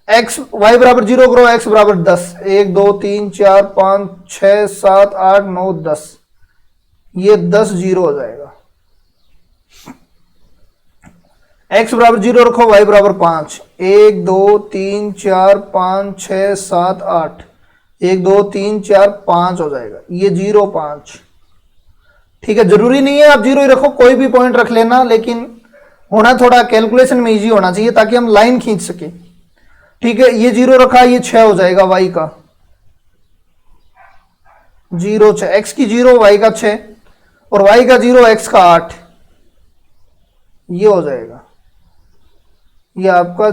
x y बराबर 0 करो, x बराबर 10। 1 2 3 4 5 6 7 8 9 10, ये 10 0 हो जाएगा। x बराबर 0 रखो, y बराबर 5। 1 2 3 4 5 6 7 8, 1 2 3 4 5 हो जाएगा, ये 0 5, ठीक है। जरूरी नहीं है आप 0 ही रखो, कोई भी पॉइंट रख लेना, लेकिन होना थोड़ा कैलकुलेशन में इजी होना चाहिए ताकि हम लाइन खींच सके। ठीक है, ये 0 रखा, ये 6 हो जाएगा y का 0 6, x की 0 y का 6 और y का 0 x का 8, ये हो जाएगा ये आपका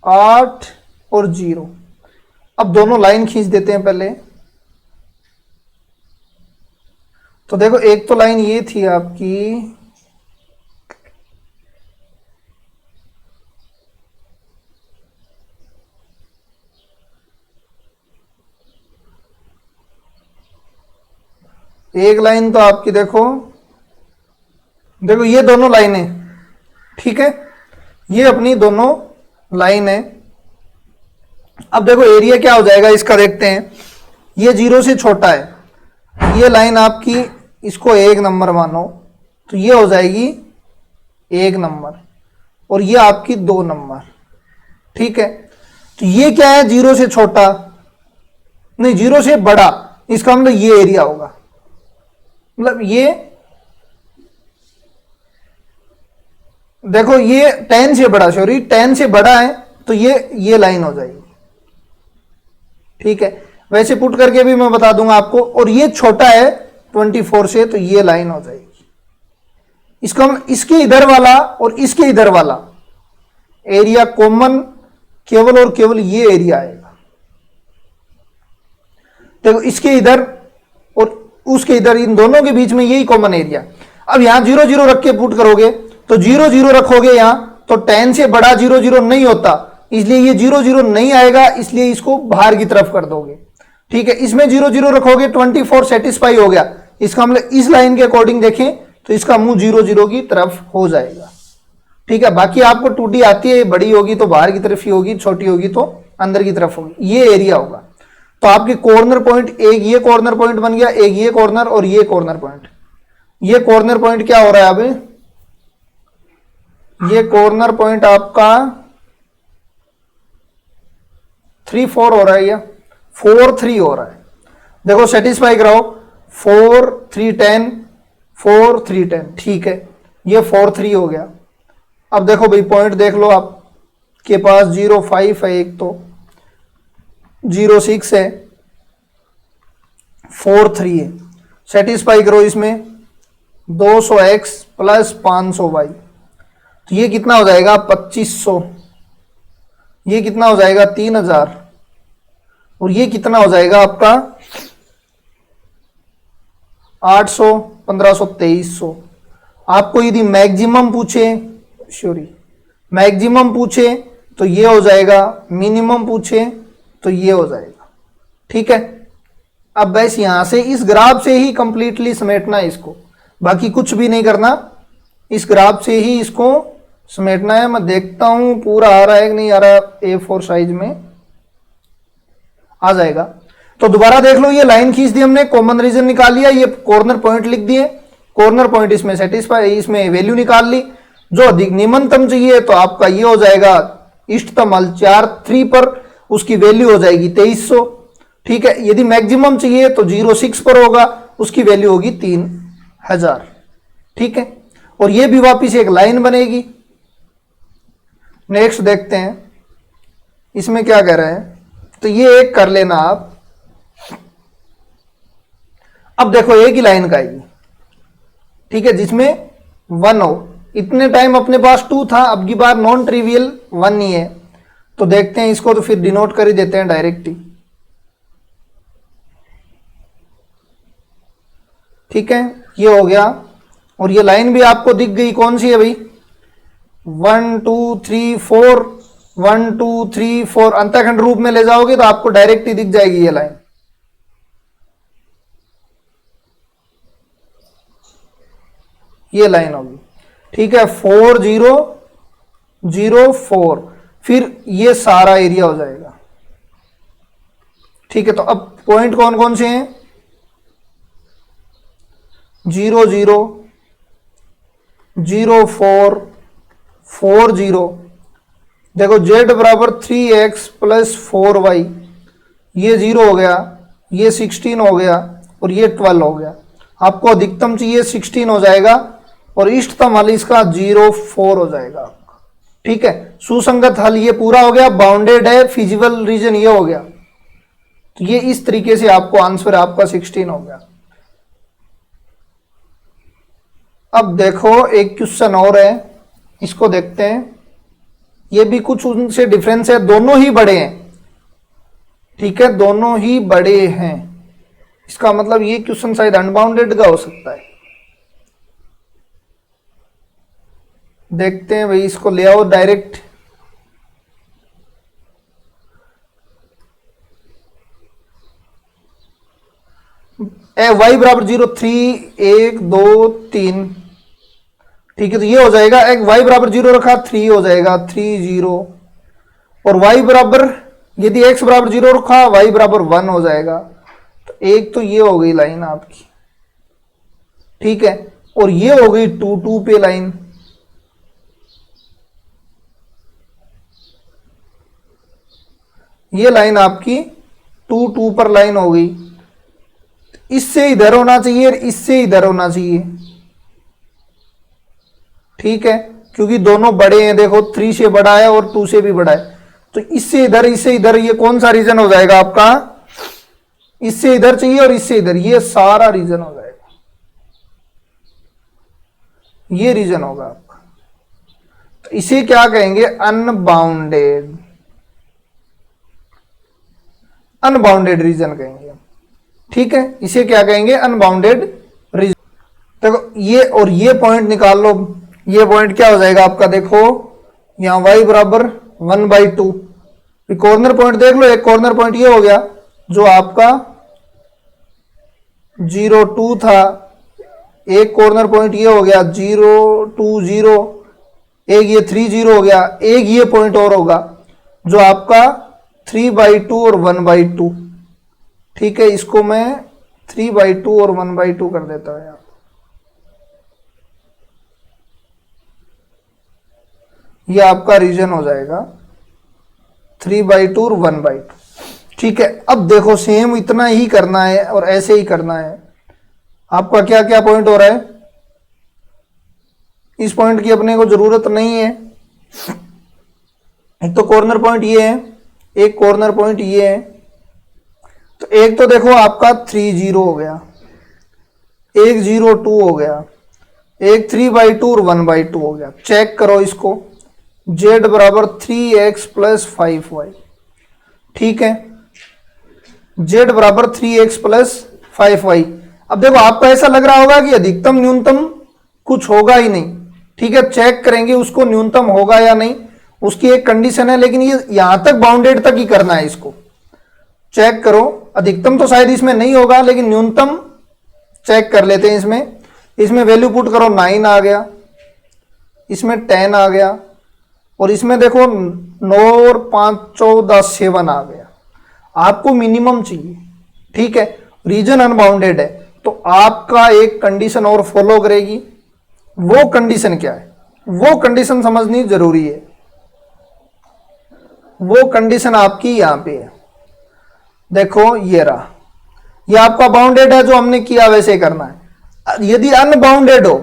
8 और 0। अब दोनों लाइन खींच देते हैं पहले। तो देखो एक तो लाइन ये थी आपकी, एक लाइन तो आपकी देखो देखो ये दोनों लाइनें, ठीक है, ये अपनी दोनों लाइन है। अब देखो एरिया क्या हो जाएगा इसका देखते हैं। ये 0 से छोटा है, ये लाइन आपकी, इसको 1 नंबर मानो तो ये हो जाएगी 1 नंबर और ये आपकी 2 नंबर। ठीक है, तो ये क्या है 0 से छोटा, नहीं 0 से बड़ा, इसका मतलब ये एरिया होगा, मतलब ये देखो ये 10 से बड़ा, सॉरी 10 से बड़ा है तो ये लाइन हो जाएगी। ठीक है, वैसे पुट करके भी मैं बता दूंगा आपको। और ये छोटा है 24 से तो ये लाइन हो जाएगी। इसका मतलब इसके इधर वाला और इसके इधर वाला एरिया कॉमन केवल और केवल ये एरिया आएगा। देखो इसके इधर और उसके इधर, इन दोनों के बीच में यही कॉमन एरिया। अब यहां 0 0 रख के पुट करोगे तो 0 0 रखोगे यहां तो 10 से बड़ा 0 0 नहीं होता, इसलिए ये 0 0 नहीं आएगा, इसलिए इसको बाहर की तरफ कर दोगे। ठीक है, इसमें 0 0 रखोगे 24 सेटिस्फाई हो गया। इसका मतलब इस लाइन के अकॉर्डिंग देखें तो इसका मुंह 0 0 की तरफ हो जाएगा। ठीक है, बाकी आपको 2D आती है, बड़ी होगी तो बाहर की तरफ ही होगी, छोटी होगी तो अंदर की तरफ होगी, ये एरिया होगा। तो आपके कॉर्नर पॉइंट, एक ये कॉर्नर पॉइंट बन गया, एक ये कॉर्नर और ये कॉर्नर पॉइंट। ये कॉर्नर पॉइंट क्या हो रहा है अब, ये कॉर्नर पॉइंट आपका 3 4 हो रहा है या 4 3 हो रहा है। देखो सेटिस्फाई कराओ, 4 3 10 4 3 10। ठीक है, ये 4 3 हो गया। अब देखो भाई पॉइंट देख लो, आपके पास 0 5 है, एक तो 0 6 है, 4 3 है। सेटिस्फाई करो इसमें 200x प्लस 500y, तो ये कितना हो जाएगा 2500, ये कितना हो जाएगा 3000 और ये कितना हो जाएगा आपका 800 1500 2300। आपको यदि मैक्सिमम पूछे, सॉरी मैक्सिमम पूछे तो ये हो जाएगा, मिनिमम पूछे तो ये हो जाएगा। ठीक है, अब बस यहां से इस ग्राफ से ही कंप्लीटली समेटना है इसको, बाकी कुछ भी नहीं करना, इस ग्राफ से ही इसको समेटना है। मैं देखता हूं पूरा आ रहा है कि नहीं आ रहा, A4 साइज में आ जाएगा। तो दोबारा देख लो, ये लाइन खींच दी हमने, कॉमन रीजन निकाल लिया, ये कॉर्नर पॉइंट लिख दिए, कॉर्नर पॉइंट इसमें सेटिस्फाई, इसमें वैल्यू निकाल ली। जो अधिक निम्नतम चाहिए तो आपका ये हो जाएगा इष्टतम हल 4 3 पर, उसकी वैल्यू हो जाएगी 2300। ठीक है, यदि मैक्सिमम चाहिए तो 0 6 पर होगा, उसकी वैल्यू होगी 3000। ठीक है, और ये भी वापिस एक लाइन बनेगी। नेक्स्ट देखते हैं इसमें क्या कह रहे हैं, तो ये एक कर लेना आप। अब देखो एक ही लाइन का है, ठीक है, जिसमें 1 हो। इतने टाइम अपने पास 2 था, अब की बार नॉन ट्रिवियल 1 ही है, तो देखते हैं इसको, तो फिर डिनोट कर ही देते हैं डायरेक्ट ही। ठीक है, ये हो गया। और ये लाइन भी आपको दिख गई, कौन सी है भाई, 1 2 3 4, 1 2 3 4 अंतःखंड रूप में ले जाओगे तो आपको डायरेक्ट ही दिख जाएगी ये लाइन। ये लाइन होगी। ठीक है, 4 0 0 4, फिर ये सारा एरिया हो जाएगा। ठीक है, तो अब पॉइंट कौन कौन से हैं, 0 0 0 4 4 0। देखो z बराबर 3x प्लस 4y, ये 0 हो गया, ये 16 हो गया और ये 12 हो गया। आपको अधिकतम चाहिए 16 हो जाएगा, और इष्टतम हल इसका 0 4 हो जाएगा आपका। ठीक है, सुसंगत हल ये पूरा हो गया, बाउंडेड है, फिजिबल रीजन ये हो गया। तो ये इस तरीके से आपको आंसर आपका 16 हो गया। अब देखो एक क्वेश्चन और है, इसको देखते हैं। ये भी कुछ उनसे डिफरेंस है, दोनों ही बड़े हैं। ठीक है, दोनों ही बड़े हैं, इसका मतलब ये क्वेश्चन शायद अनबाउंडेड का हो सकता है। देखते हैं भाई, इसको ले आओ डायरेक्ट। वाई बराबर 0 3 1 2 3। ठीक है, तो ये हो जाएगा एक वाई बराबर 0 रखा 3 हो जाएगा 3 0। और वाई बराबर यदि एक्स बराबर 0 रखा वाई बराबर 1 हो जाएगा। तो एक तो ये हो गई लाइन आपकी। ठीक है, और ये हो गई 2 2 पे लाइन। ये लाइन आपकी 2 2 पर लाइन हो गई। इससे इधर होना चाहिए और इससे इधर होना चाहिए। ठीक है, क्योंकि दोनों बड़े हैं, देखो 3 से बड़ा है और 2 से भी बड़ा है। तो इससे इधर, ये कौन सा रीजन हो जाएगा आपका? इससे इधर चाहिए और इससे इधर, ये सारा रीजन हो जाएगा, ये रीजन होगा आपका। तो इसे क्या कहेंगे? अनबाउंडेड, अनबाउंडेड रीजन कहेंगे। ठीक है, इसे क्या कहेंगे? Unbounded region. देखो ये और ये पॉइंट निकाल लो। ये पॉइंट क्या हो जाएगा आपका? देखो यहां y बराबर 1/2। कॉर्नर पॉइंट देख लो, एक कॉर्नर पॉइंट ये हो गया जो आपका 0 2 था। एक कॉर्नर पॉइंट ये हो गया 0 2 0। एक ये 3 0 हो गया। एक ये पॉइंट और होगा जो आपका 3/2 और 1/2। ठीक है, इसको मैं 3/2 और 1/2 कर देता हूं यार। ये आपका रीजन हो जाएगा 3/2 और 1/2। ठीक है, अब देखो सेम इतना ही करना है और ऐसे ही करना है। आपका क्या क्या पॉइंट हो रहा है? इस पॉइंट की अपने को जरूरत नहीं है। एक तो कॉर्नर पॉइंट ये है, एक कॉर्नर पॉइंट ये है। तो एक तो देखो आपका 3 0 हो गया, एक 0 2 हो गया, एक 3/2 और 1/2 हो गया। चेक करो इसको, z बराबर 3x प्लस 5y। ठीक है, z बराबर 3x प्लस 5y। अब देखो आपको ऐसा लग रहा होगा कि अधिकतम न्यूनतम कुछ होगा ही नहीं। ठीक है, चेक करेंगे उसको न्यूनतम होगा या नहीं, उसकी एक कंडीशन है। लेकिन ये यहां तक बाउंडेड तक ही करना है इसको। चेक करो, अधिकतम तो शायद इसमें नहीं होगा, लेकिन न्यूनतम चेक कर लेते हैं। इसमें वैल्यू पुट करो, 9 आ गया, इसमें 10 आ गया, और इसमें देखो 9 और 5 14 7 आ गया। आपको मिनिमम चाहिए। ठीक है, रीजन अनबाउंडेड है, तो आपका एक कंडीशन और फॉलो करेगी। वो कंडीशन क्या है? वो कंडीशन समझनी जरूरी है। वो कंडीशन आपकी यहां पे है। देखो ये रहा, ये आपका बाउंडेड है, जो हमने किया वैसे ही करना है। यदि अनबाउंडेड हो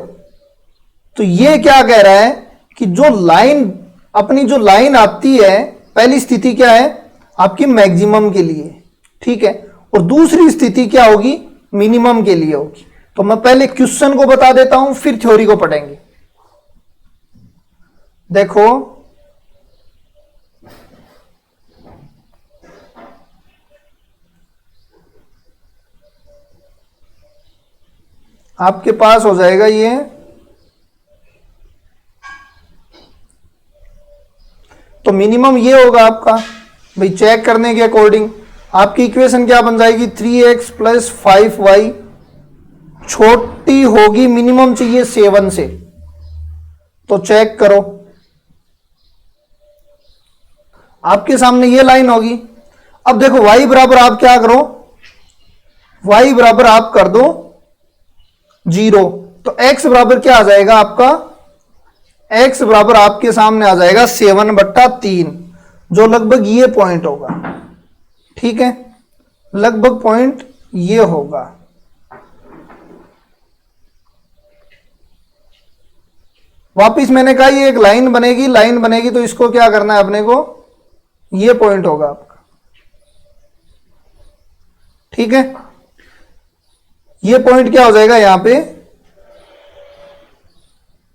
तो ये क्या कह रहा है कि जो लाइन अपनी जो लाइन आती है, पहली स्थिति क्या है आपकी? मैक्सिमम के लिए। ठीक है, और दूसरी स्थिति क्या होगी? मिनिमम के लिए होगी। तो मैं पहले क्वेश्चन को बता देता हूं, फिर थ्योरी को पढ़ेंगे। देखो आपके पास हो जाएगा ये, तो मिनिमम ये होगा आपका भाई। चेक करने के अकॉर्डिंग आपकी इक्वेशन क्या बन जाएगी? 3x प्लस 5y छोटी होगी, मिनिमम चाहिए 7 से। तो चेक करो, आपके सामने ये लाइन होगी। अब देखो y बराबर आप क्या करो? y बराबर आप कर दो 0। तो x बराबर क्या आ जाएगा आपका? x बराबर आपके सामने आ जाएगा 7/3, जो लगभग ये पॉइंट होगा। ठीक है, लगभग पॉइंट ये होगा। वापिस मैंने कहा ये एक लाइन बनेगी, लाइन बनेगी तो इसको क्या करना है अपने को, ये पॉइंट होगा आपका, ठीक है। ये पॉइंट क्या हो जाएगा यहां पे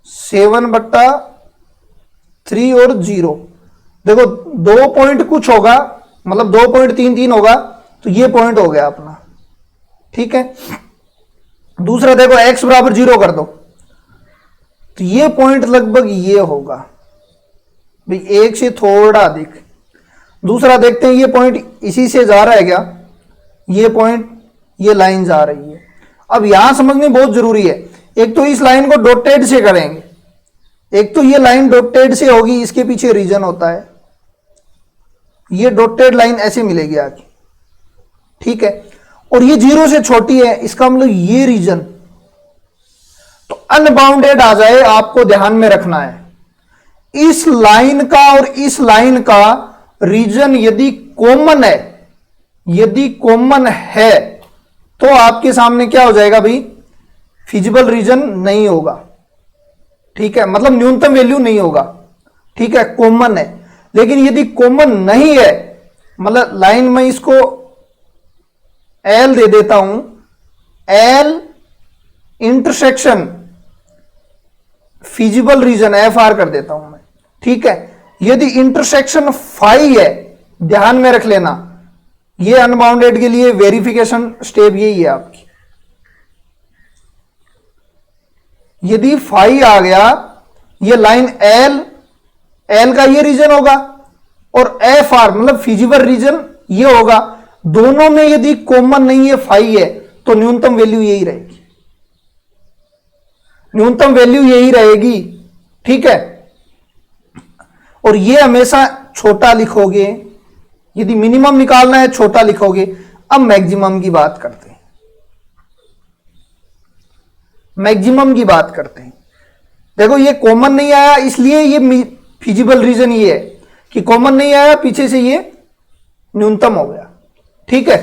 7/3 और 0। देखो 2 पॉइंट कुछ होगा, मतलब 2.33 होगा, तो ये पॉइंट हो गया अपना, ठीक है। दूसरा देखो x बराबर 0 कर दो, तो ये पॉइंट लगभग ये होगा भाई, एक से थोड़ा अधिक। दूसरा देखते हैं ये पॉइंट इसी से जा रहा है क्या, ये पॉइंट, ये लाइन जा रही है। अब यहां समझनी बहुत जरूरी है, एक तो इस लाइन को डॉटेड से करेंगे, एक तो ये लाइन डॉटेड से होगी, इसके पीछे रीजन होता है, ये डॉटेड लाइन ऐसे मिलेगी आगे, ठीक है। और ये 0 से छोटी है, इसका मतलब ये रीजन, तो अनबाउंडेड आ जाए, आपको ध्यान में रखना है इस लाइन का और इस लाइन का रीजन यदि कॉमन है, यदि कॉमन है तो आपके सामने क्या हो जाएगा भाई, फिजिबल रीजन नहीं होगा, ठीक है, मतलब न्यूनतम वैल्यू नहीं होगा, ठीक है, कॉमन है। लेकिन यदि कॉमन नहीं है, मतलब लाइन में इसको एल दे देता हूं, L intersection feasible region F R कर देता हूं मैं, ठीक है। यदि इंटरसेक्शन फाई है, ध्यान में रख लेना, ये अनबाउंडेड के लिए वेरिफिकेशन स्टेप यही है आपकी, यदि फाई आ गया, ये लाइन एल, एल का ये रीजन होगा और एफ आर मतलब फिजिबल रीजन ये होगा, दोनों में यदि कॉमन नहीं है, फाई है, तो न्यूनतम वैल्यू यही रहेगी, न्यूनतम वैल्यू यही रहेगी, ठीक है। और ये हमेशा छोटा लिखोगे, यदि मिनिमम निकालना है छोटा लिखोगे। अब मैक्सिमम की बात करते हैं, मैक्सिमम की बात करते हैं। देखो ये कॉमन नहीं आया, इसलिए ये फिजिबल रीजन ये है कि कॉमन नहीं आया, पीछे से ये न्यूनतम हो गया, ठीक है,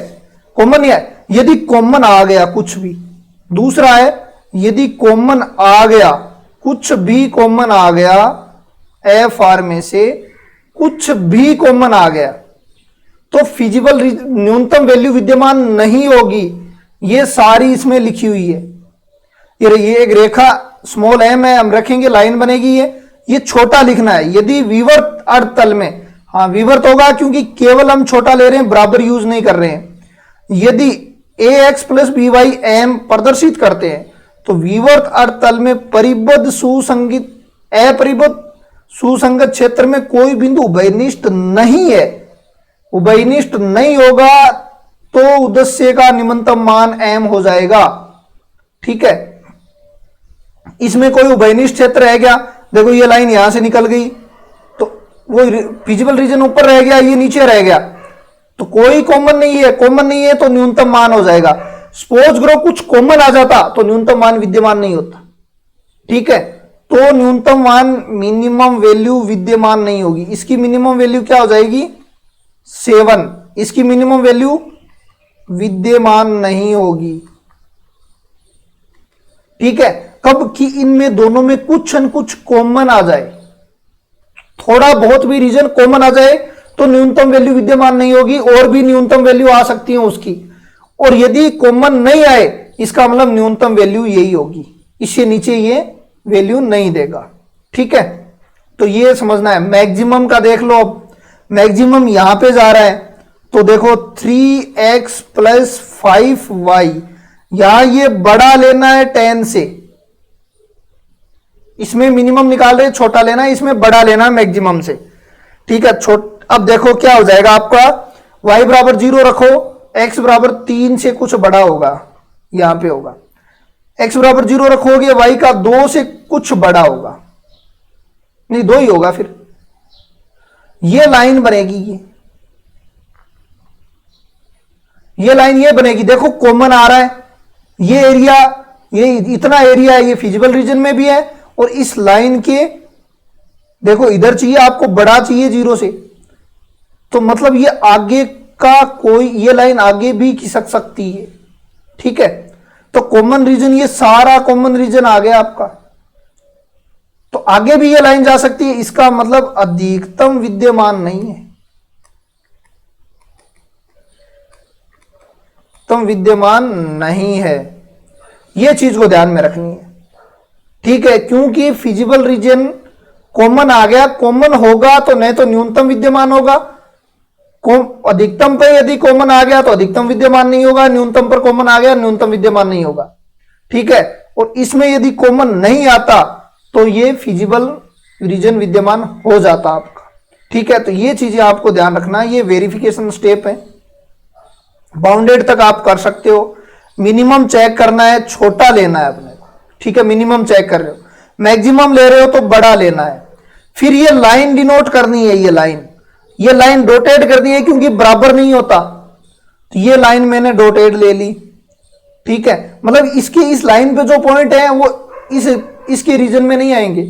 कॉमन नहीं आया। यदि कॉमन आ गया कुछ भी, दूसरा है यदि कॉमन आ गया, कुछ भी कॉमन आ गया, एफ आर में से कुछ भी कॉमन आ गया, तो फिजिबल न्यूनतम वैल्यू विद्यमान नहीं होगी। ये सारी इसमें लिखी हुई है, ये एक रेखा स्मॉल एम है, हम रखेंगे, लाइन बनेगी, ये छोटा लिखना है। यदि विवर्त अर्ध तल में, हाँ विवर्त होगा क्योंकि केवल हम छोटा ले रहे हैं, बराबर यूज नहीं कर रहे हैं। यदि a x plus b y m प्रदर्शित करते हैं, तो विवर्त अर्ध तल में परिबद्ध सुसंगित अपरिबद्ध सुसंगत क्षेत्र में कोई बिंदु उभयनिष्ठ नहीं है, उभयनिष्ठ नहीं होगा तो उद्देश्य का निम्नतम मान m हो जाएगा, ठीक है। इसमें कोई उभयनिष्ठ क्षेत्र है क्या, देखो ये लाइन यहां से निकल गई, तो वो फिजिबल रीजन ऊपर रह गया, ये नीचे रह गया, तो कोई कॉमन नहीं है, कॉमन नहीं है तो न्यूनतम मान हो जाएगा। सपोज करो कुछ कॉमन आ जाता तो न्यूनतम मान विद्यमान नहीं होता, ठीक है, तो न्यूनतम मान मिनिमम वैल्यू विद्यमान नहीं होगी। इसकी मिनिमम वैल्यू क्या हो जाएगी 7, इसकी मिनिमम वैल्यू विद्यमान नहीं होगी, ठीक है। कब कि इनमें दोनों में कुछ न कुछ कॉमन आ जाए, थोड़ा बहुत भी रीजन कॉमन आ जाए तो न्यूनतम वैल्यू विद्यमान नहीं होगी, और भी न्यूनतम वैल्यू आ सकती है उसकी। और यदि कॉमन नहीं आए, इसका मतलब न्यूनतम वैल्यू यही होगी, इससे नीचे ये वैल्यू नहीं देगा, ठीक है। तो ये समझना है। मैक्सिमम का देख लो, अब मैक्सिमम यहां पे जा रहा है, तो देखो 3x प्लस 5y, यहां ये बड़ा लेना है 10 से, इसमें मिनिमम निकाल रहे, छोटा लेना है, इसमें बड़ा लेना है मैक्सिमम से, ठीक है। अब देखो क्या हो जाएगा आपका, y बराबर 0 रखो, x बराबर 3 से कुछ बड़ा होगा, यहां पे होगा, x बराबर 0 रखोगे, y का 2 से कुछ बड़ा होगा, नहीं 2 ही होगा, फिर ये लाइन बनेगी, ये लाइन ये बनेगी। देखो कॉमन आ रहा है, ये एरिया, ये इतना एरिया है, ये फिजिबल रीजन में भी है, और इस लाइन के देखो इधर चाहिए आपको, बड़ा चाहिए 0 से, तो मतलब ये आगे का कोई, ये लाइन आगे भी खिसक सकती है, ठीक है। तो कॉमन रीजन, ये सारा कॉमन रीजन आ गया आपका, तो आगे भी ये लाइन जा सकती है, इसका मतलब अधिकतम विद्यमान नहीं है, अधिकतम विद्यमान नहीं है। ये चीज को ध्यान में रखनी है, ठीक है, क्योंकि फिजिबल रीजन कॉमन आ गया, कॉमन होगा तो नहीं तो न्यूनतम विद्यमान होगा, अधिकतम पे यदि कॉमन आ गया तो अधिकतम विद्यमान नहीं होगा, न्यूनतम पर कॉमन आ गया न्यूनतम विद्यमान नहीं होगा, ठीक है। और इसमें यदि कॉमन नहीं आता तो ये फिजिबल रीजन विद्यमान हो जाता आपका, ठीक है। तो ये चीजें आपको ध्यान रखना, ये वेरिफिकेशन स्टेप है। बाउंडेड तक आप कर सकते हो, मिनिमम चेक करना है, छोटा लेना है अपने को, ठीक है, मिनिमम चेक कर रहे हो, मैक्सिमम ले रहे हो तो बड़ा लेना है। फिर ये लाइन डिनोट करनी है, ये लाइन डॉटेड करनी है क्योंकि बराबर नहीं होता, तो ये लाइन मैंने डॉटेड ले ली, ठीक है। मतलब इसके इस लाइन पे जो पॉइंट है वो इसके रीजन में नहीं आएंगे,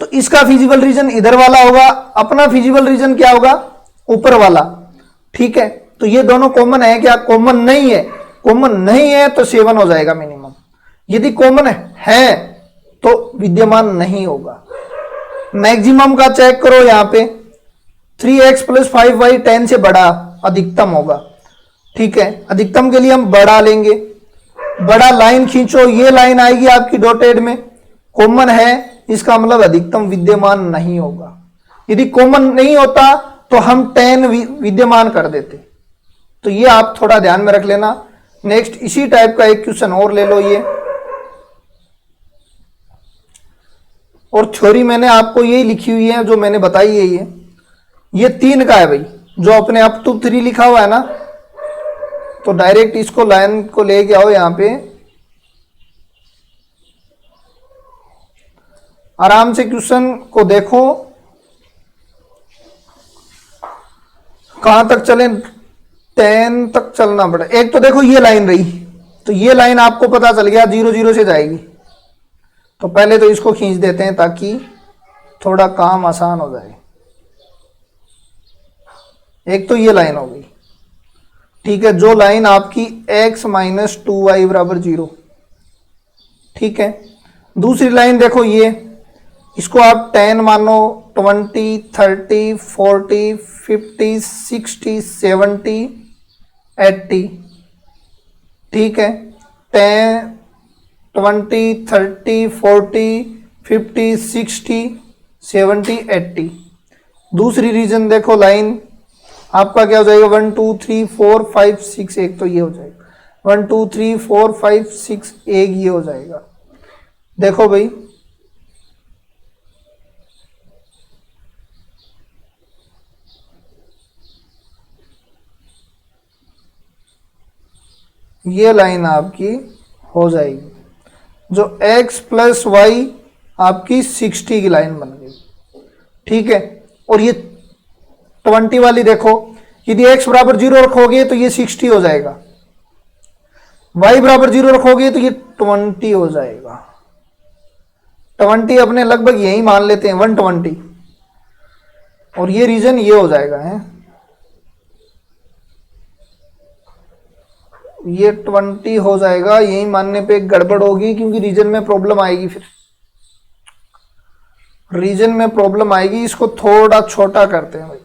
तो इसका फिजिबल रीजन इधर वाला होगा, अपना फिजिबल रीजन क्या होगा, ऊपर वाला, ठीक है। तो ये दोनों कॉमन है क्या, कॉमन नहीं है, कॉमन नहीं है तो 7 हो जाएगा मिनिमम, यदि कॉमन है तो विद्यमान नहीं होगा। मैक्सिमम का चेक करो, यहां पे 3x + 5y 10 से बड़ा अधिकतम होगा, ठीक है। अधिकतम के लिए हम बड़ा लेंगे, बड़ा लाइन खींचो, ये लाइन आएगी आपकी डॉटेड में, कॉमन है, इसका मतलब अधिकतम विद्यमान नहीं होगा। यदि कॉमन नहीं होता तो हम 10 विद्यमान कर देते, तो ये आप थोड़ा ध्यान में रख लेना। नेक्स्ट इसी टाइप का एक क्वेश्चन और ले लो, ये और थ्योरी मैंने आपको यही लिखी हुई है जो मैंने बताई है, ये 3 का है भाई, जो अपने अप टू 3 लिखा हुआ है ना, तो डायरेक्ट इसको लाइन को लेके आओ, यहां पे आराम से क्वेश्चन को देखो, कहां तक चले, 10 तक चलना पड़ा। एक तो देखो ये लाइन रही, तो ये लाइन आपको पता चल गया 0 0 से जाएगी, तो पहले तो इसको खींच देते हैं ताकि थोड़ा काम आसान हो जाए। एक तो ये लाइन हो गई, ठीक है, जो लाइन आपकी x - 2y = 0, ठीक है। दूसरी लाइन देखो, ये इसको आप 10 मानो, 20 30 40 50 60 70 80, ठीक है, 10 20 30 40 50 60 70 80। दूसरी रीजन देखो, लाइन आपका क्या हो जाएगा, 1 2 3 4 5 6, एक तो ये हो जाएगा, 1 2 3 4 5 6, एक ये हो जाएगा। देखो भाई, ये लाइन आपकी हो जाएगी, जो x + y आपकी 60 की लाइन बन गई, ठीक है। और ये 20 वाली देखो, यदि x = 0 रखोगे तो ये 60 हो जाएगा, y = 0 रखोगे तो ये 20 हो जाएगा। 20 अपने लगभग यही मान लेते हैं, 120, और ये रीजन ये हो जाएगा है, ये 20 हो जाएगा। यही मानने पे गड़बड़ होगी क्योंकि रीजन में प्रॉब्लम आएगी, फिर रीजन में प्रॉब्लम आएगी। इसको थोड़ा छोटा करते हैं भाई,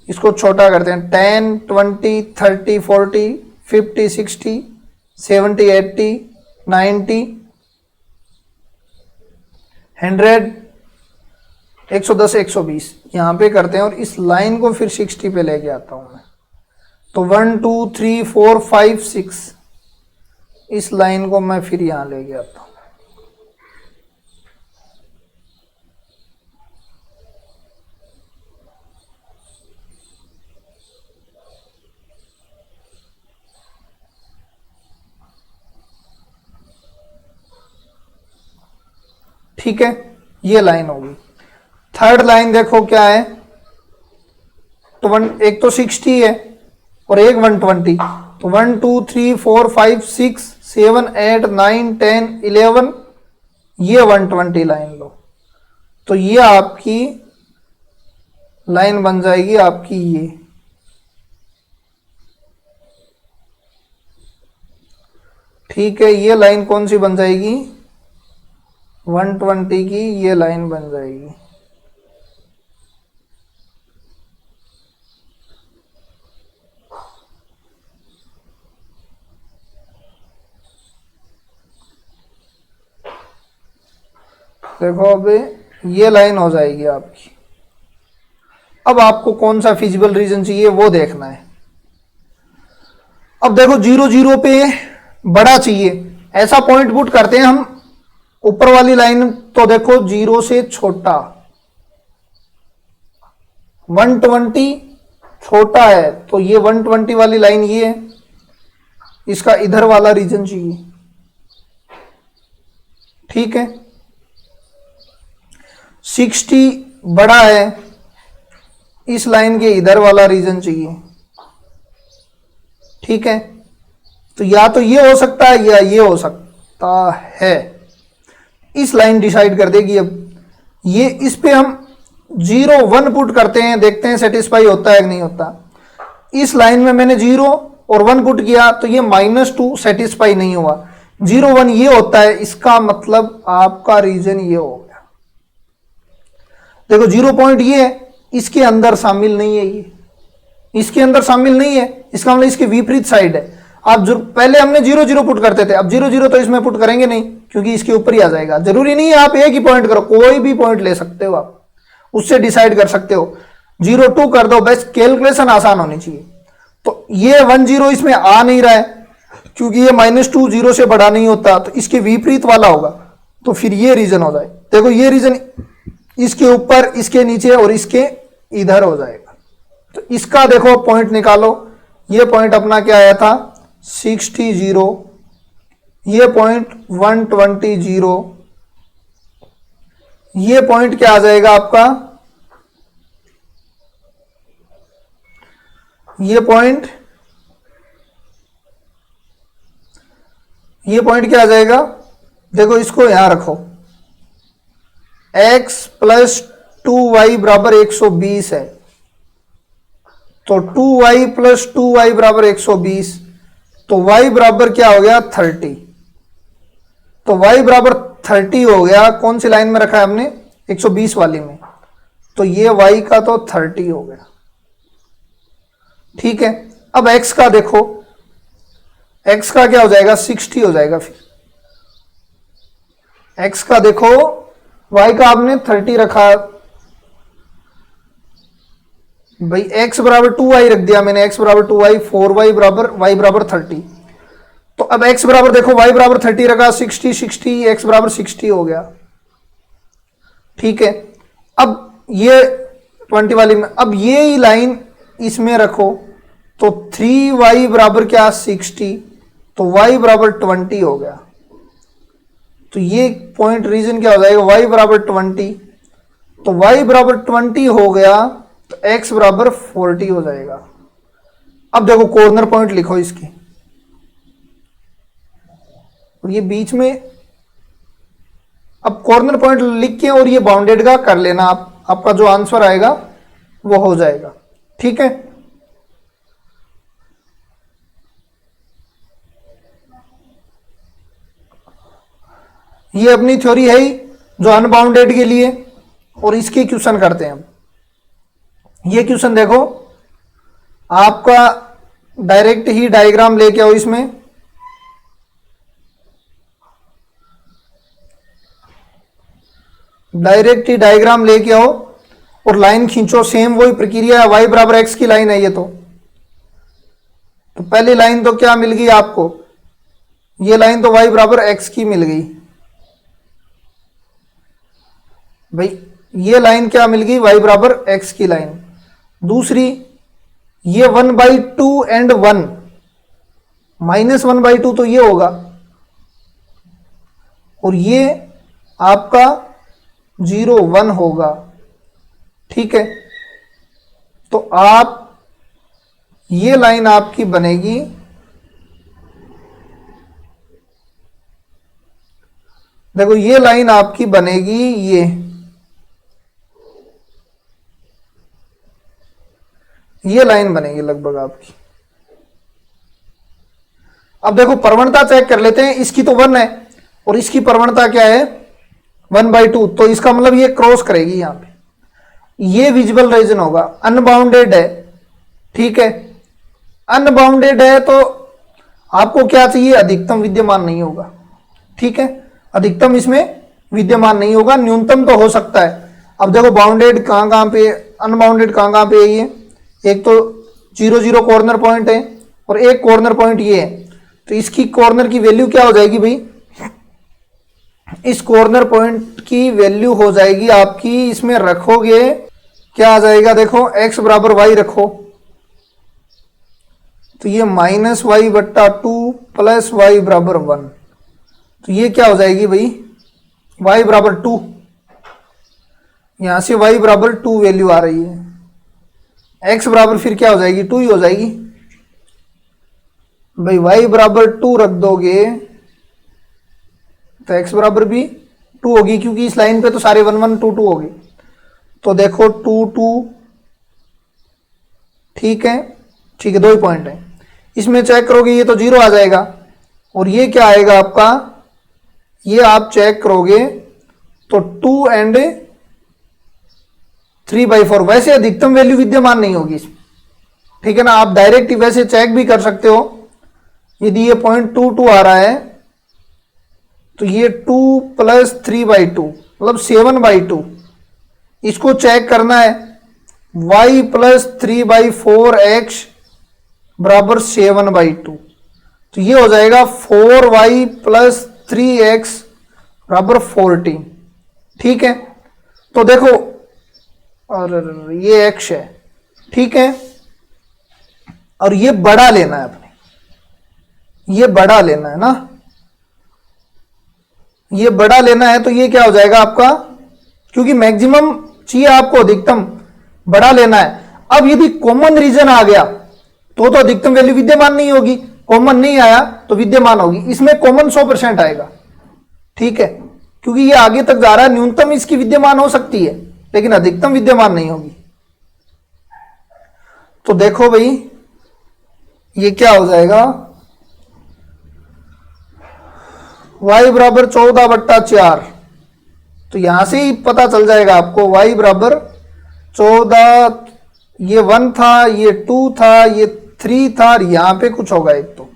इसको छोटा करते हैं, 10 20 30 40 50 60 70 80 90 100 110 120 यहां पे करते हैं, और इस लाइन को फिर 60 पे लेके आता हूं मैं, तो 1 2 3 4 5 6, इस लाइन को मैं फिर यहां लेके आता हूं। ठीक है, ये लाइन होगी। थर्ड लाइन देखो क्या है, तो एक तो 60 है और एक 120, तो 1 2 3 4 5 6 7 8 9 10 11, ये 120 लाइन लो, तो ये आपकी लाइन बन जाएगी आपकी ये, ठीक है। ये लाइन कौन सी बन जाएगी, 120 की ये लाइन बन जाएगी। देखो अभी ये लाइन हो जाएगी आपकी। अब आपको कौन सा फिजिबल रीजन चाहिए वो देखना है। अब देखो 0 0 पे बड़ा चाहिए, ऐसा पॉइंट पुट करते हैं हम। ऊपर वाली लाइन तो देखो 0 से छोटा, 120 छोटा है, तो ये 120 वाली लाइन ये है, इसका इधर वाला रीजन चाहिए। ठीक है, 60 बड़ा है, इस लाइन के इधर वाला रीजन चाहिए। ठीक है, तो या तो ये हो सकता है या ये हो सकता है। इस लाइन डिसाइड कर देगी। अब ये इस पे हम 0 1 पुट करते हैं, देखते हैं सेटिस्फाई होता है कि नहीं होता। इस लाइन में मैंने 0 और 1 पुट किया तो ये -2 सेटिस्फाई नहीं हुआ। 0 1 ये होता है, इसका मतलब आपका रीजन ये हो गया। देखो 0 पॉइंट ये है, इसके अंदर शामिल नहीं है, ये इसके अंदर शामिल नहीं है, इसका मतलब इसके विपरीत साइड है। आप पहले हमने 0 0 पुट करते थे, अब 0 0 तो इसमें पुट करेंगे नहीं क्योंकि इसके ऊपर ही आ जाएगा। जरूरी नहीं है आप एक ही पॉइंट करो, कोई भी पॉइंट ले सकते हो, आप उससे डिसाइड कर सकते हो। 0 2 कर दो, बस कैलकुलेशन आसान होनी चाहिए। तो ये 1 0 इसमें आ नहीं रहा है क्योंकि ये -2 0 से बड़ा नहीं होता, तो इसके विपरीत वाला होगा, तो फिर ये रीजन हो जाए। देखो ये रीजन इसके ऊपर, इसके नीचे और इसके इधर हो जाएगा। तो इसका देखो पॉइंट निकालो। ये पॉइंट अपना क्या आया था 60 0, ये पॉइंट 120 0, ये पॉइंट क्या आ जाएगा आपका, ये पॉइंट क्या आ जाएगा। देखो इसको यहां रखो, x + 2y = 120 है, तो 2y + 2y = 120, तो y बराबर क्या हो गया 30। तो y बराबर 30 हो गया। कौन सी लाइन में रखा है हमने 120 वाली में, तो ये y का तो 30 हो गया। ठीक है, अब x का देखो, x का क्या हो जाएगा 60 हो जाएगा। फिर x का देखो, y का आपने 30 रखा भाई, x बराबर 2y रख दिया मैंने, x बराबर 2y, 4y बराबर y बराबर 30। तो अब x बराबर देखो, y बराबर 30 रखा, 60 60, x बराबर 60 हो गया। ठीक है, अब ये 20 वाली में, अब ये ही लाइन इसमें रखो, तो 3y बराबर क्या 60, तो y बराबर 20 हो गया। तो ये पॉइंट रीजन क्या हो जाएगा, y बराबर 20, तो y बराबर 20 हो गया, तो x बराबर 40 हो जाएगा। अब देखो कॉर्नर पॉइंट लिखो इसकी, और ये बीच में, अब कॉर्नर पॉइंट लिख के और ये बाउंडेड का कर लेना, आपका जो आंसर आएगा वो हो जाएगा। ठीक है, ये अपनी थ्योरी है ही जो अनबाउंडेड के लिए, और इसके क्वेश्चन करते हैं हम। ये क्वेश्चन देखो, आपका डायरेक्ट ही डायग्राम लेके आओ, इसमें डायरेक्ट ही डायग्राम लेके आओ और लाइन खींचो। सेम वही प्रक्रिया है, y बराबर x की लाइन है ये। तो पहली लाइन तो क्या मिल गई आपको, ये लाइन तो y बराबर x की मिल गई भाई। ये लाइन क्या मिल गई, y बराबर x की लाइन। दूसरी ये 1/2 एंड 1, -1/2 तो ये होगा, और ये आपका 0 1 होगा। ठीक है, तो आप ये लाइन आपकी बनेगी, देखो ये लाइन आपकी बनेगी, ये लाइन बनेगी लगभग आपकी। अब देखो प्रवणता चेक कर लेते हैं, इसकी तो 1 है और इसकी प्रवणता क्या है 1/2, तो इसका मतलब ये क्रॉस करेगी यहां पे, ये विजिबल रीजन होगा, अनबाउंडेड है। ठीक है, अनबाउंडेड है तो आपको क्या चाहिए, अधिकतम विद्यमान नहीं होगा। ठीक है, अधिकतम इसमें विद्यमान नहीं होगा, न्यूनतम तो हो सकता है। अब देखो बाउंडेड कहां कहां पे, अनबाउंडेड कहां कहां पे है ये, एक तो 0 0 कॉर्नर पॉइंट है और एक कॉर्नर पॉइंट ये है, तो इसकी कॉर्नर की वैल्यू क्या हो जाएगी भाई, इस कॉर्नर पॉइंट की वैल्यू हो जाएगी आपकी, इसमें रखोगे क्या आ जाएगा, देखो x बराबर y रखो तो ये -y/2 प्लस y बराबर 1, तो ये क्या हो जाएगी भाई, y बराबर 2, यहां से y बराबर 2 वैल्यू आ रही है, x बराबर फिर क्या हो जाएगी, 2 ही हो जाएगी भाई। y बराबर 2 रख दोगे तो x बराबर भी 2 होगी, क्योंकि इस लाइन पे तो सारे 1 1 2 2 होगी, तो देखो 2 2, ठीक है, ठीक है, 2 ही पॉइंट है, इसमें चेक करोगे ये तो 0 आ जाएगा, और ये क्या आएगा आपका, ये आप चेक करोगे तो 2 एंड 3/4, वैसे अधिकतम वैल्यू विद्यमान नहीं होगी इसमें। ठीक है ना, आप डायरेक्ट वैसे चेक भी कर सकते हो, यदि ये 0.22 आ रहा है तो ये 2 प्लस 3/2 मतलब 7/2, इसको चेक करना है, y प्लस 3/4x बराबर 7/2, तो ये हो जाएगा 4y प्लस 3x बराबर 14। ठीक है, तो देखो और ये x है, ठीक है, और ये बड़ा लेना है अपने, ये बड़ा लेना है ना, ये बड़ा लेना है, तो ये क्या हो जाएगा आपका, क्योंकि मैक्सिमम चाहिए आपको, अधिकतम बड़ा लेना है। अब यदि कॉमन रीजन आ गया तो अधिकतम वैल्यू विद्यमान नहीं होगी, कॉमन नहीं आया तो विद्यमान होगी, इसमें कॉमन 100% आएगा। ठीक है, क्योंकि ये आगे तक जा रहा है, न्यूनतम इसकी विद्यमान हो सकती है लेकिन अधिकतम विद्यमान नहीं होगी। तो देखो भाई ये क्या हो जाएगा, y बराबर 14/4, तो यहां से ही पता चल जाएगा आपको, y बराबर 14, ये 1 था, ये 2 था, ये 3 था, और यहां पे कुछ होगा एक तो,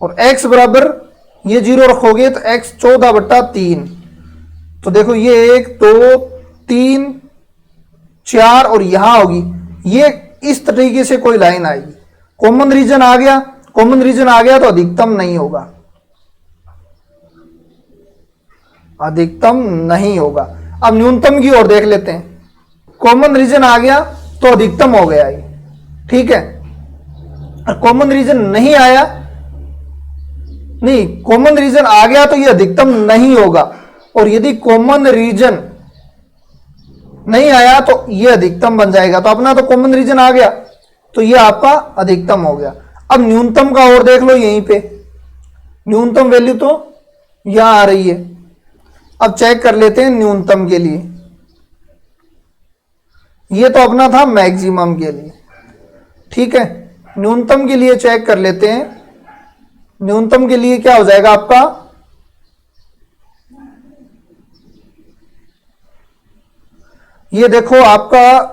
और x बराबर ये 0 रखोगे तो x 14/3, तो देखो ये 1 2 3 4 और यहां होगी, ये इस तरीके से कोई लाइन आएगी, कॉमन रीजन आ गया, कॉमन रीजन आ गया तो अधिकतम नहीं होगा, अधिकतम नहीं होगा। अब न्यूनतम की ओर देख लेते हैं, कॉमन रीजन आ गया तो अधिकतम हो गया ये। ठीक है, और कॉमन रीजन नहीं आया, नहीं कॉमन रीजन आ गया तो ये अधिकतम नहीं होगा, और यदि कॉमन रीजन नहीं आया तो ये अधिकतम बन जाएगा। तो अपना तो कॉमन रीजन आ गया तो ये आपका अधिकतम हो गया। अब न्यूनतम का और देख लो, यहीं पे न्यूनतम वैल्यू तो यहां आ रही है। अब चेक कर लेते हैं न्यूनतम के लिए, ये तो अपना था मैक्सिमम के लिए। ठीक है, न्यूनतम के लिए चेक कर लेते हैं, न्यूनतम के लिए क्या हो जाएगा आपका, ये देखो आपका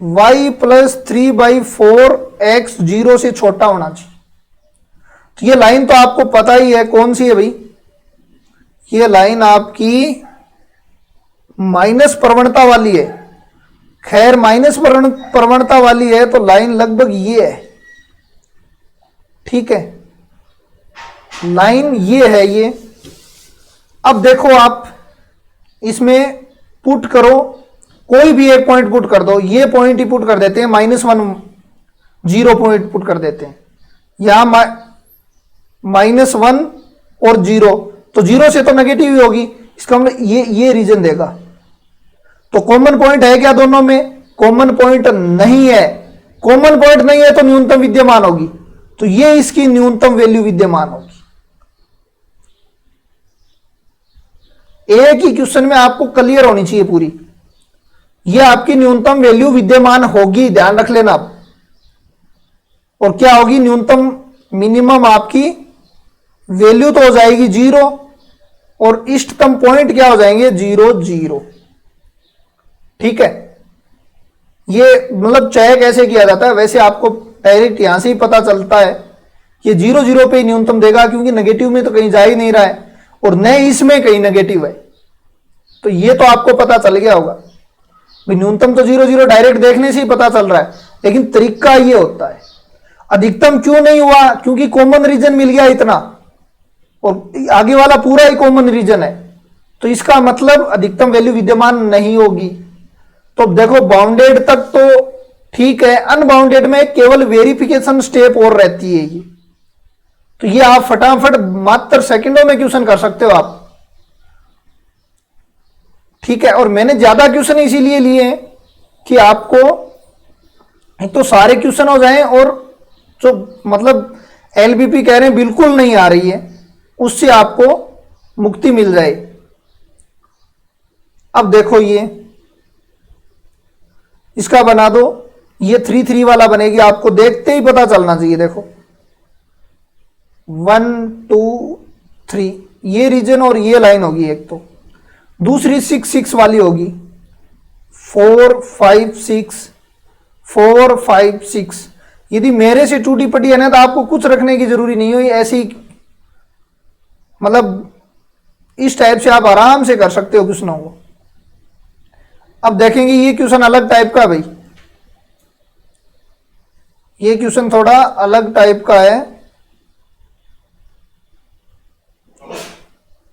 y प्लस 3/4x 0 से छोटा होना चाहिए। तो ये लाइन तो आपको पता ही है कौन सी है भाई, ये लाइन आपकी माइनस प्रवणता वाली है। खैर माइनस प्रवणता वाली है तो लाइन लगभग ये है। ठीक है, लाइन ये है ये। अब देखो आप इसमें पुट करो, कोई भी एक पॉइंट पुट कर दो, ये पॉइंट ही पुट कर देते हैं, -1 0 पॉइंट पुट कर देते हैं, यहां -1 और 0, तो 0 से तो नेगेटिव ही होगी, इसका मतलब ये रीजन देगा। तो कॉमन पॉइंट है क्या दोनों में? कॉमन पॉइंट नहीं है। कॉमन पॉइंट नहीं है तो न्यूनतम विद्यमान होगी, तो ये इसकी न्यूनतम वैल्यू विद्यमान होगी। एक ही क्वेश्चन में आपको क्लियर होनी चाहिए पूरी, ये आपकी न्यूनतम वैल्यू विद्यमान होगी, ध्यान रख लेना आप। और क्या होगी? न्यूनतम मिनिमम आपकी वैल्यू तो हो जाएगी 0, और इष्टतम पॉइंट क्या हो जाएंगे, 0 0। ठीक है, ये मतलब चय कैसे किया जाता है, वैसे आपको डायरेक्ट यहां से ही पता चलता है कि 0 0 पे ही न्यूनतम देगा, क्योंकि नेगेटिव में तो कहीं जा ही नहीं रहा है और न इसमें कहीं नेगेटिव है। तो ये तो आपको पता चल गया होगा भाई, न्यूनतम तो 0 0 डायरेक्ट देखने से ही पता चल रहा है, लेकिन तरीका ये होता है। अधिकतम क्यों नहीं हुआ, क्योंकि कॉमन रीजन मिल गया इतना और आगे वाला पूरा ही कॉमन रीजन है, तो इसका मतलब अधिकतम वैल्यू विद्यमान नहीं होगी। तो देखो बाउंडेड तक तो ठीक है, अनबाउंडेड में केवल वेरिफिकेशन स्टेप और रहती है ये, तो ये आप फटाफट मात्र सेकंडों में क्वेश्चन कर सकते हो आप। ठीक है, और मैंने ज्यादा क्वेश्चन इसीलिए लिए हैं कि आपको एक तो सारे क्वेश्चन हो जाएं और जो मतलब एलबीपी कह रहे हैं बिल्कुल नहीं आ रही है उससे आपको मुक्ति मिल जाए। अब देखो ये इसका बना दो, ये 3 3 वाला बनेगी, आपको देखते ही पता चलना चाहिए। देखो 1 2 3 ये रीजन और ये लाइन होगी एक, तो दूसरी 6 6 वाली होगी, 4 5 6 4 5 6। यदि मेरे से टूटी पटी है ना तो आपको कुछ रखने की जरूरी नहीं हुई, ऐसी मतलब इस टाइप से आप आराम से कर सकते हो क्वेश्चनों को। अब देखेंगे ये क्वेश्चन अलग टाइप का भाई, ये क्वेश्चन थोड़ा अलग टाइप का है।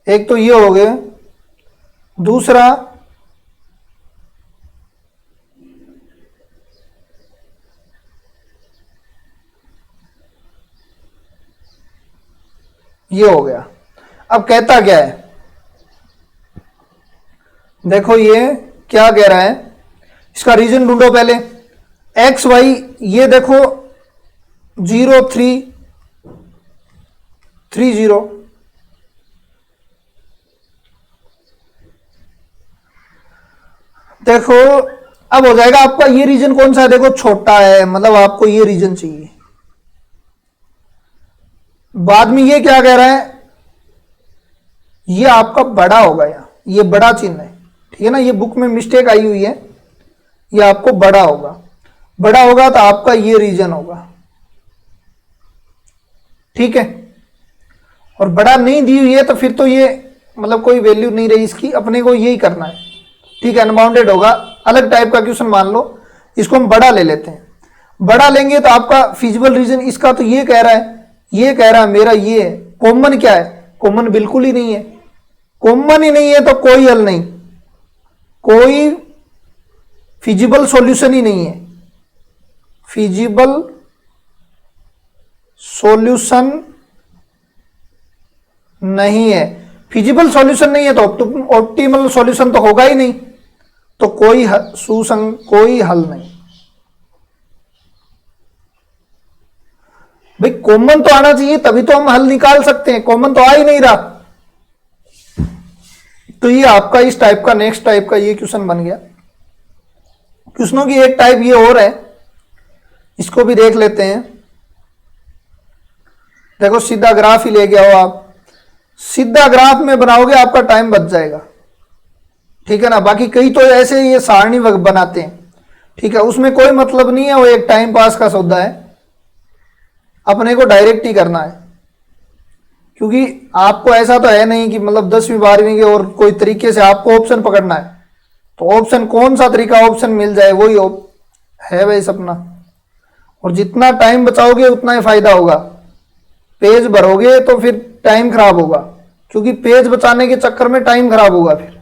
एक तो ये हो गया, दूसरा ये हो गया। अब कहता क्या है, देखो ये क्या कह रहा है, इसका रीजन ढूंढो पहले। एक्स वाई ये देखो 0 3 3 0, देखो अब हो जाएगा आपका ये रीजन कौन सा है, देखो छोटा है, मतलब आपको ये रीजन चाहिए। बाद में ये क्या कह रहा है, ये आपका बड़ा होगा, ये बड़ा चिन्ह है, ठीक है ना, ये बुक में मिस्टेक आई हुई है, ये आपको बड़ा होगा। बड़ा होगा तो आपका ये रीजन होगा, ठीक है। और बड़ा नहीं दी हुई है तो फिर तो ये मतलब कोई वैल्यू नहीं रही इसकी, अपने को यही करना है, ठीक है। अनबाउंडेड होगा, अलग टाइप का क्वेश्चन मान लो, इसको हम बड़ा ले लेते हैं। बड़ा लेंगे तो आपका फिजिबल रीजन इसका तो ये कह रहा है, ये कह रहा है मेरा ये है। कॉमन क्या है, कॉमन बिल्कुल ही नहीं है, कॉमन ही नहीं है तो कोई हल नहीं, कोई फिजिबल सॉल्यूशन ही नहीं है, फिजिबल सॉल्यूशन नहीं है। फिजिबल सॉल्यूशन नहीं है तो ऑप्टिमल सॉल्यूशन तो होगा ही नहीं, तो कोई कोई हल नहीं भाई। कॉमन तो आना चाहिए तभी तो हम हल निकाल सकते हैं, कॉमन तो आ ही नहीं रहा। तो ये आपका इस टाइप का नेक्स्ट टाइप का ये क्वेश्चन बन गया। क्वेश्चनों की एक टाइप ये और है, इसको भी देख लेते हैं। देखो सीधा ग्राफ ही ले गया हो आप, सीधा ग्राफ में बनाओगे आपका टाइम बच जाएगा, ठीक है ना। बाकी कई तो ऐसे ये सारणी बनाते हैं, ठीक है, उसमें कोई मतलब नहीं है, वो एक टाइम पास का सौदा है, अपने को डायरेक्ट ही करना है। क्योंकि आपको ऐसा तो है नहीं कि मतलब 10वीं 12वीं के और कोई तरीके से आपको ऑप्शन पकड़ना है, तो ऑप्शन कौन सा तरीका ऑप्शन मिल जाए वही है भाई सपना। और जितना टाइम बचाओगे उतना ही फायदा होगा, पेज भरोगे तो फिर टाइम खराब होगा, क्योंकि पेज बचाने के चक्कर में टाइम खराब होगा फिर।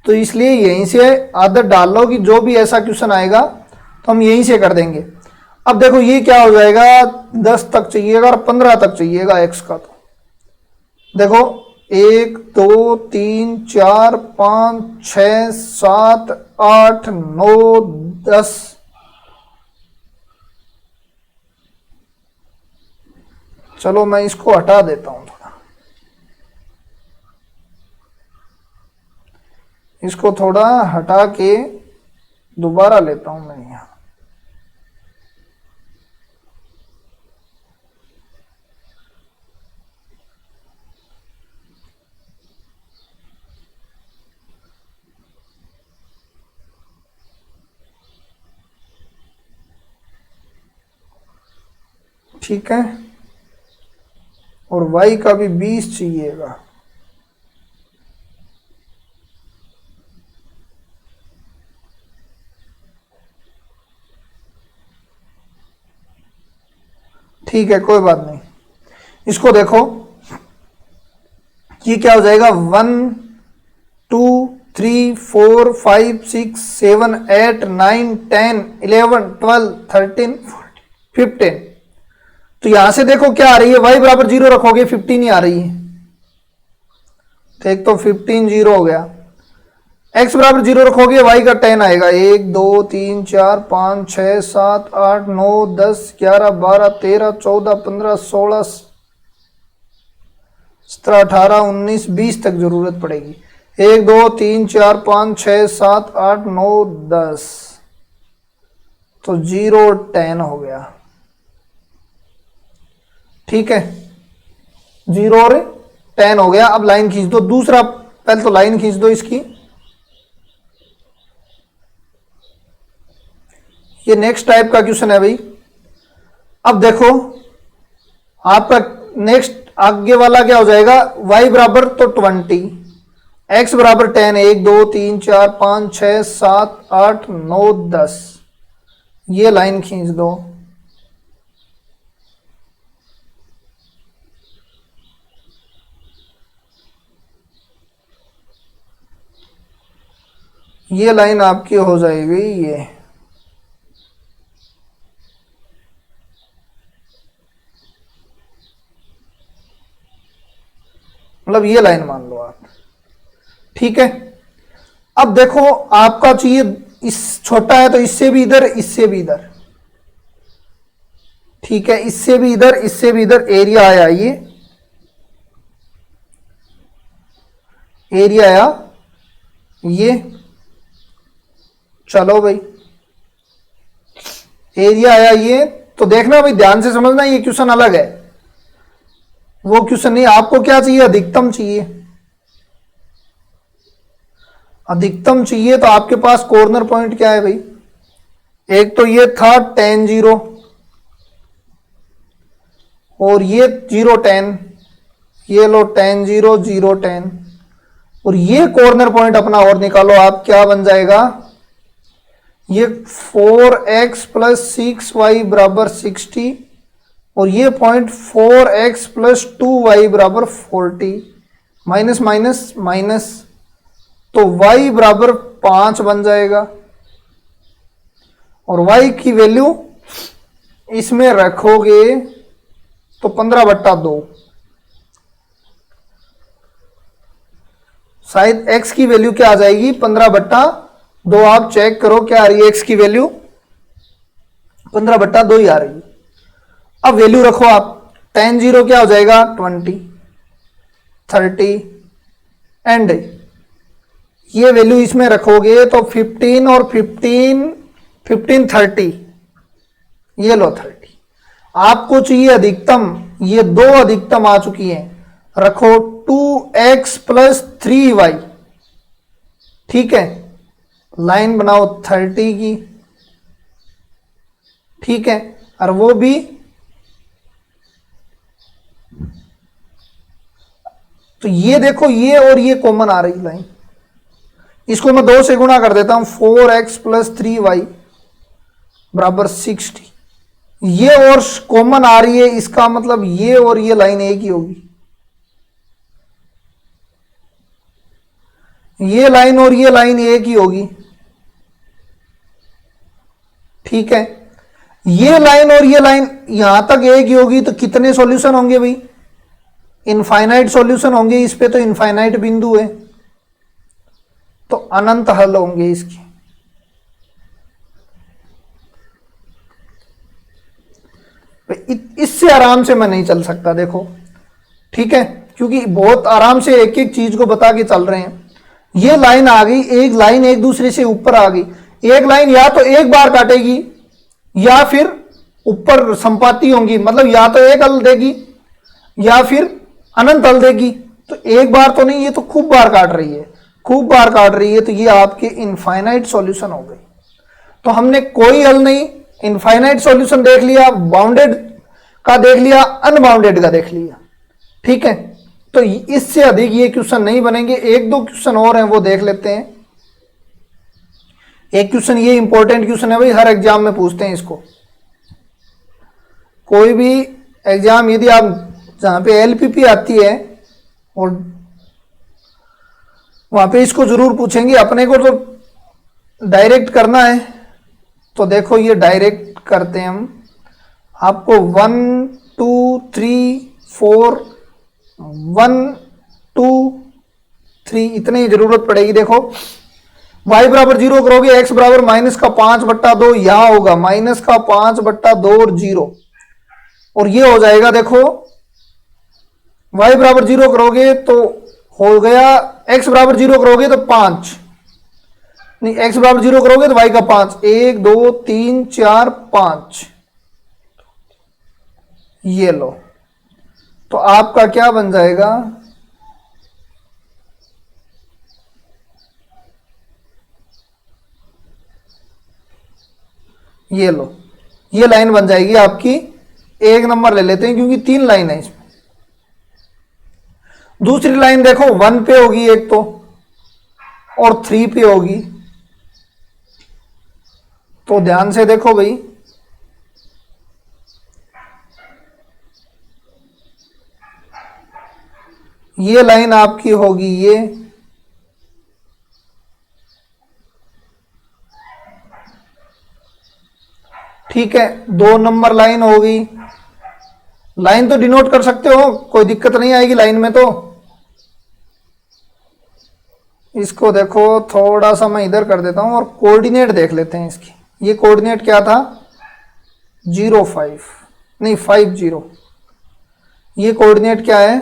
तो इसलिए यहीं से आदत डाल लो कि जो भी ऐसा क्वेश्चन आएगा तो हम यहीं से कर देंगे। अब देखो ये क्या हो जाएगा, 10 तक चाहिएगा और 15 तक चाहिएगा एक्स का। तो देखो 1 2 3 4 5 6 7 8 9 10, चलो मैं इसको हटा देता हूं थोड़ा, इसको थोड़ा हटा के दोबारा लेता हूं मैं यहां। ठीक है, और y का भी 20 चाहिएगा। ठीक है, कोई बात नहीं। इसको देखो, ये क्या हो जाएगा, 1 2 3 4 5 6 7 8 9 10 11 12 13 14 15। तो यहां से देखो क्या आ रही है, y बराबर 0 रखोगे 15 ही आ रही है। तो एक तो 15 0 हो गया, x बराबर 0 रखोगे y का 10 आएगा। 1 2 3 4 5 6 7 8 9 10 11 12 13 14 15 16 17 18 19 20 तक जरूरत पड़ेगी। 1 2 3 4 5 6 7 8 9 10, तो 0 10 हो गया। ठीक है, 0 और 10 हो गया। अब लाइन खींच दो। दूसरा, पहले तो लाइन खींच दो इसकी। ये नेक्स्ट टाइप का क्वेश्चन है भाई। अब देखो आपका नेक्स्ट आगे वाला क्या हो जाएगा, y बराबर तो 20, x बराबर 10, 1 2 3 4 5 6 7 8 9 10, ये लाइन खींच दो। ये लाइन आपकी हो जाएगी ये, मतलब ये लाइन मान लो आप। ठीक है, अब देखो आपका चाहिए, इस छोटा है तो इससे भी इधर, इससे भी इधर। ठीक है, इससे भी इधर, इससे भी इधर एरिया आया, ये एरिया आया ये। चलो भाई, एरिया आया ये, तो देखना भाई ध्यान से समझना, ये क्वेश्चन अलग है, वो क्वेश्चन नहीं। आपको क्या चाहिए, अधिकतम चाहिए। अधिकतम चाहिए तो आपके पास कॉर्नर पॉइंट क्या है भाई, एक तो ये था tan 0 और ये 0 tan, ये लो tan 0 0 tan, और ये कॉर्नर पॉइंट अपना और निकालो आप, क्या बन जाएगा, ये 4x प्लस 6y बराबर 60, और ये पॉइंट 4x प्लस 2y बराबर 40, माइनस माइनस माइनस, तो y बराबर 5 बन जाएगा। और y की वैल्यू इसमें रखोगे तो 15/2, शायद x की वैल्यू क्या आ जाएगी, 15/2। आप चेक करो क्या आ रही है x की वैल्यू, 15/2 ही आ रही है। अब वैल्यू रखो आप, tan 0 क्या हो जाएगा, 20 30, एंड ये वैल्यू इसमें रखोगे तो 15 और 15 30, ये लो 30। आपको चाहिए अधिकतम, ये दो अधिकतम आ चुकी हैं, रखो 2x प्लस 3y। ठीक है, लाइन बनाओ 30 की। ठीक है, और वो भी तो ये देखो, ये और ये कॉमन आ रही लाइन, इसको मैं 2 से गुणा कर देता हूं, 4x प्लस 3y बराबर 60। ये और कॉमन आ रही है, इसका मतलब ये और ये लाइन एक ही होगी। ये लाइन और ये लाइन एक ही होगी। ठीक है, ये लाइन और ये लाइन यहां तक एक ही होगी, तो कितने सॉल्यूशन होंगे भाई, इनफाइनाइट सॉल्यूशन होंगे। इस पे तो इनफाइनाइट बिंदु है, तो अनंत हल होंगे इसके। इससे आराम से मैं नहीं चल सकता, देखो। ठीक है, क्योंकि बहुत आराम से एक एक चीज को बता के चल रहे हैं। ये लाइन आ गई, एक लाइन एक दूसरे से ऊपर आ गई। एक लाइन या तो एक बार काटेगी या फिर ऊपर संपाती होंगी, मतलब या तो एक हल देगी या फिर अनंत हल देगी। तो एक बार तो नहीं, ये तो खूब बार काट रही है, खूब बार काट रही है, तो ये आपके इनफाइनाइट सॉल्यूशन हो गई। तो हमने कोई हल नहीं, इनफाइनाइट सॉल्यूशन देख लिया, बाउंडेड का देख लिया, अनबाउंडेड का देख लिया। ठीक है, तो इससे अधिक ये क्वेश्चन नहीं बनेंगे। एक दो क्वेश्चन और हैं वो देख लेते हैं। एक क्वेश्चन ये इंपॉर्टेंट क्वेश्चन है भाई, हर एग्जाम में पूछते हैं इसको। कोई भी एग्जाम यदि आप जहां पे एलपीपी आती है और वहां पे इसको जरूर पूछेंगे। अपने को तो डायरेक्ट करना है, तो देखो ये डायरेक्ट करते हैं हम। आपको 1 2 3 4 1 2 3 इतने ही जरूरत पड़ेगी। देखो y बराबर 0 करोगे, x बराबर -5/2, यहां होगा -5/2 और 0, और ये हो जाएगा। देखो y बराबर 0 करोगे तो हो गया, x बराबर 0 करोगे तो 5, नहीं x बराबर 0 करोगे तो y का 5, 1 2 3 4 5, ये लो। तो आपका क्या बन जाएगा, ये लो, ये लाइन बन जाएगी आपकी। एक नंबर ले लेते हैं क्योंकि 3 लाइन है इसमें। दूसरी लाइन देखो 1 पे होगी एक तो, और 3 पे होगी। तो ध्यान से देखो भाई, ये लाइन आपकी होगी ये, ठीक है। 2 नंबर लाइन होगी। लाइन तो डिनोट कर सकते हो, कोई दिक्कत नहीं आएगी लाइन में। तो इसको देखो थोड़ा सा मैं इधर कर देता हूं और कोऑर्डिनेट देख लेते हैं इसकी। ये कोऑर्डिनेट क्या था, 0 5 नहीं 5 0। ये कोऑर्डिनेट क्या है,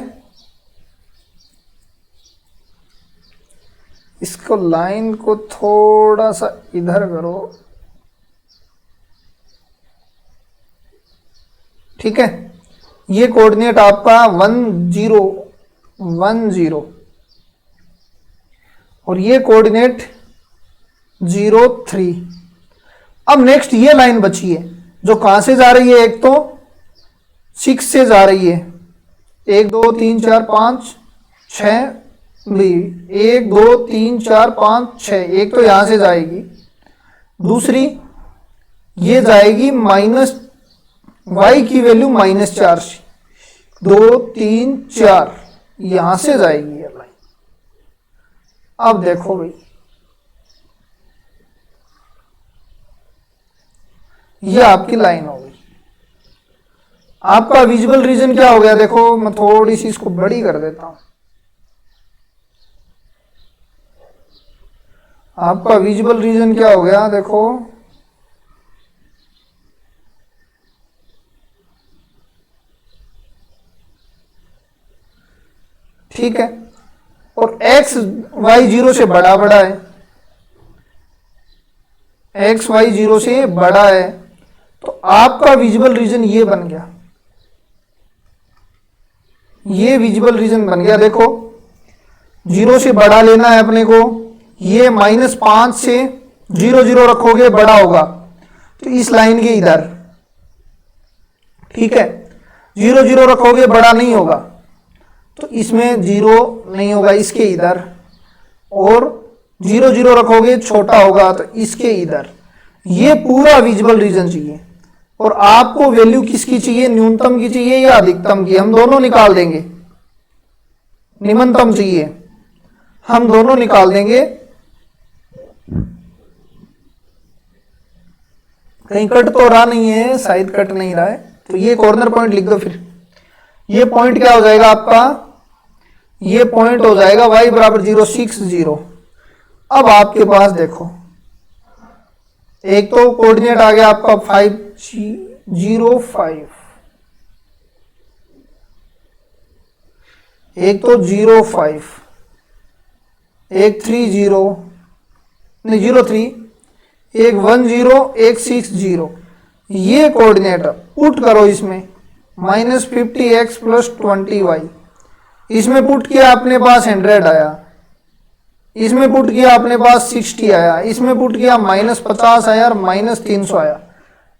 इसको लाइन को थोड़ा सा इधर करो, ठीक है। ये कोऑर्डिनेट आपका 1 0 1 0, और ये कोऑर्डिनेट 0 3। अब नेक्स्ट ये लाइन बची है जो कहां से जा रही है, एक तो 6 से जा रही है, 1 2 3 4 5 6 1 2 3 4 5 6, एक तो यहां से जाएगी। दूसरी ये जाएगी माइनस y की वैल्यू -4 से, 2 3 4 यहां से जाएगी ये लाइन। अब देखो भाई, ये आपकी लाइन हो गई। आपका विजुअल रीजन क्या हो गया, देखो मैं थोड़ी सी इसको बड़ी कर देता हूं। आपका विजुअल रीजन क्या हो गया, देखो ठीक है। और x y 0 से बड़ा है, x y 0 से बड़ा है, तो आपका विजुअल रीजन ये बन गया, ये विजुअल रीजन बन गया। देखो 0 से बड़ा लेना है अपने को, ये -5 से 0 0 रखोगे बड़ा होगा, तो इस लाइन के इधर, ठीक है। 0 0 रखोगे बड़ा नहीं होगा, तो इसमें 0 नहीं होगा, इसके इधर। और 0 0 रखोगे छोटा होगा, तो इसके इधर। ये पूरा विजुअल रीजन चाहिए। और आपको वैल्यू किसकी चाहिए, न्यूनतम की चाहिए या अधिकतम की, हम दोनों निकाल देंगे। निम्नतम चाहिए, हम दोनों निकाल देंगे। कहीं कट तो रहा नहीं है, शायद कट नहीं रहा है, तो ये कॉर्नर पॉइंट लिख दो। फिर ये पॉइंट क्या हो जाएगा आपका, ये पॉइंट हो जाएगा y बराबर 0 6 0। अब आपके पास देखो, एक तो कोऑर्डिनेट आ गया आपका 5 0 5, एक तो 0 5, एक 3 0 नहीं 0 3, एक 1 0, एक 6 0। ये कोऑर्डिनेट पुट करो इसमें, -50x + 20y। इसमें पुट किया अपने पास 100 आया, इसमें पुट किया अपने पास 60 आया, इसमें पुट किया -50 आया और -300 आया।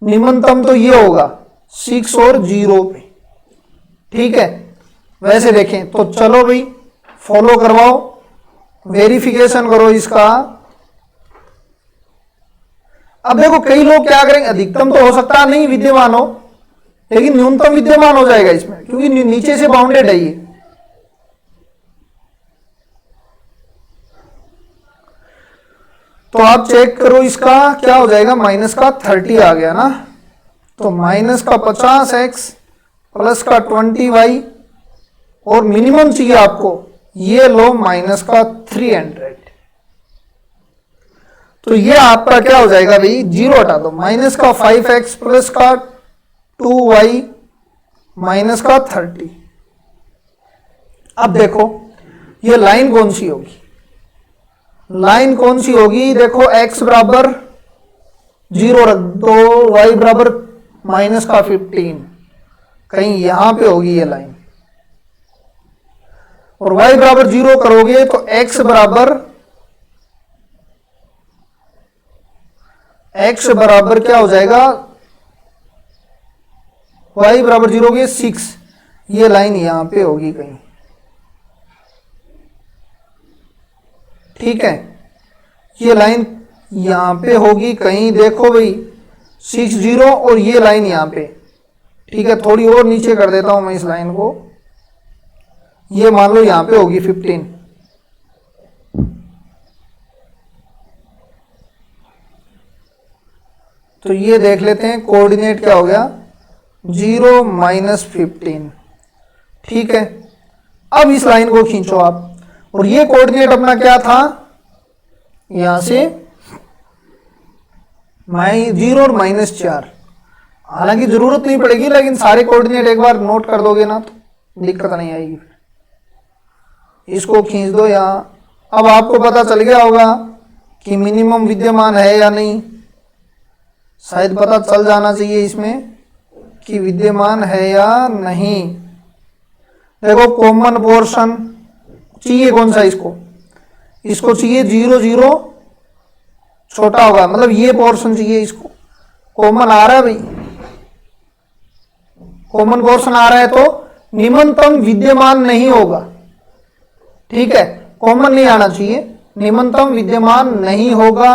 निम्नतम तो ये होगा 6 और 0 पे। ठीक है, वैसे देखें तो चलो भाई फॉलो करवाओ, वेरिफिकेशन करो इसका। अब देखो कई लोग क्या करेंगे, अधिकतम तो हो सकता है नहीं विद्यमान हो, लेकिन न्यूनतम विद्यमान हो जाएगा इसमें, क्योंकि नीचे से बाउंडेड है ये। तो आप चेक करो इसका क्या हो जाएगा, माइनस का 30 आ गया ना, तो माइनस का 50x प्लस का 20y और मिनिमम चाहिए आपको, ये लो माइनस का 300। तो ये आपका क्या हो जाएगा भाई, 0 हटा दो, माइनस का 5x प्लस का 2y माइनस का 30। अब देखो ये लाइन कौन सी होगी, लाइन कौन सी होगी, देखो x बराबर 0 रख दो, y बराबर माइनस का 15, कहीं यहां पे होगी ये लाइन, और y बराबर 0 करोगे तो x बराबर क्या हो जाएगा, y बराबर 0 के 6, ये लाइन यहां पे होगी कहीं। ठीक है, ये लाइन यहां पे होगी कहीं, देखो भाई 6 0 और ये लाइन यहां पे। ठीक है, थोड़ी और नीचे कर देता हूं मैं इस लाइन को, ये मान लो यहां पे होगी 15। तो ये देख लेते हैं कोऑर्डिनेट क्या हो गया, 0 माइनस 15। ठीक है, अब इस लाइन को खींचो आप, और ये कोऑर्डिनेट अपना क्या था, यहां से 0 और -4। हालांकि जरूरत नहीं पड़ेगी, लेकिन सारे कोऑर्डिनेट एक बार नोट कर दोगे ना तो दिक्कत नहीं आएगी। इसको खींच दो यहां। अब आपको पता चल गया होगा कि मिनिमम विद्यमान है या नहीं, शायद पता चल जाना चाहिए इसमें कि विद्यमान है या नहीं। देखो कॉमन पोर्शन चाहिए कौन सा, इसको चाहिए 0 0 छोटा होगा, मतलब ये पोर्शन चाहिए इसको। कॉमन आ रहा है भाई, कॉमन पोर्शन आ रहा है तो निम्नतम विद्यमान नहीं होगा। ठीक है, कॉमन नहीं आना चाहिए, निम्नतम विद्यमान नहीं होगा,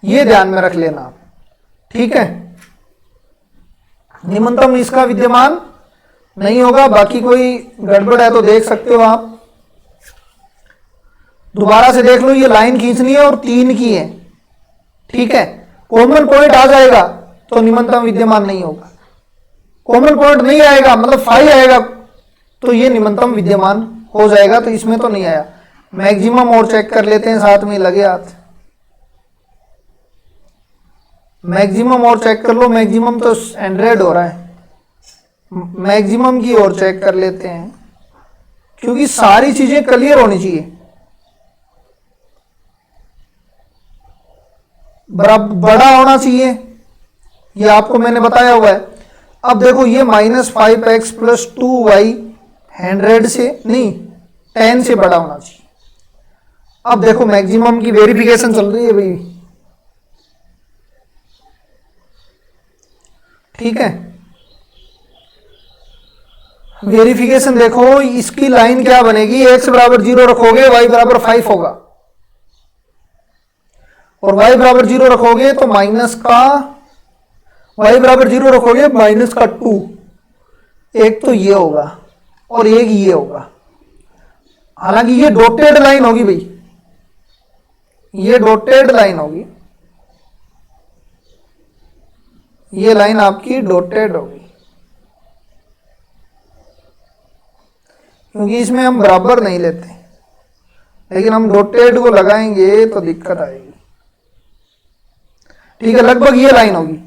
ये ध्यान में रख लेना। ठीक है, निम्नतम इसका विद्यमान नहीं होगा, बाकी कोई गड़बड़ है तो देख सकते हो आप, दोबारा से देख लो। ये लाइन खींचनी है और 3 की है। ठीक है, कॉमन पॉइंट आ जाएगा तो निम्नतम विद्यमान नहीं होगा, कॉमन पॉइंट नहीं आएगा मतलब 5 आएगा तो ये निम्नतम विद्यमान हो जाएगा, तो इसमें तो नहीं आया। मैक्सिमम और चेक कर लेते हैं, साथ में लगे हाथ, मैक्सिमम और चेक कर लो। मैक्सिमम तो 100 हो रहा है, मैक्सिमम की और चेक कर लेते हैं, क्योंकि सारी चीजें क्लियर होनी चाहिए। बड़ा होना चाहिए, ये आपको मैंने बताया हुआ है। अब देखो ये -5x प्लस 2y 100 से नहीं 10 से बड़ा होना चाहिए। अब देखो मैक्सिमम की वेरिफिकेशन चल रही है भाई। ठीक है, वेरिफिकेशन देखो, इसकी लाइन क्या बनेगी, x बराबर 0 रखोगे y बराबर 5 होगा, और y बराबर 0 रखोगे तो माइनस का, y बराबर 0 रखोगे माइनस का 2, एक तो ये होगा और एक ये होगा। हालांकि ये डॉटेड लाइन होगी भाई, ये डॉटेड लाइन होगी, ये लाइन आपकी डॉटेड होगी, क्योंकि इसमें हम बराबर नहीं लेते, लेकिन हम डॉटेड को लगाएंगे तो दिक्कत आएगी। ठीक है, लगभग ये लाइन होगी,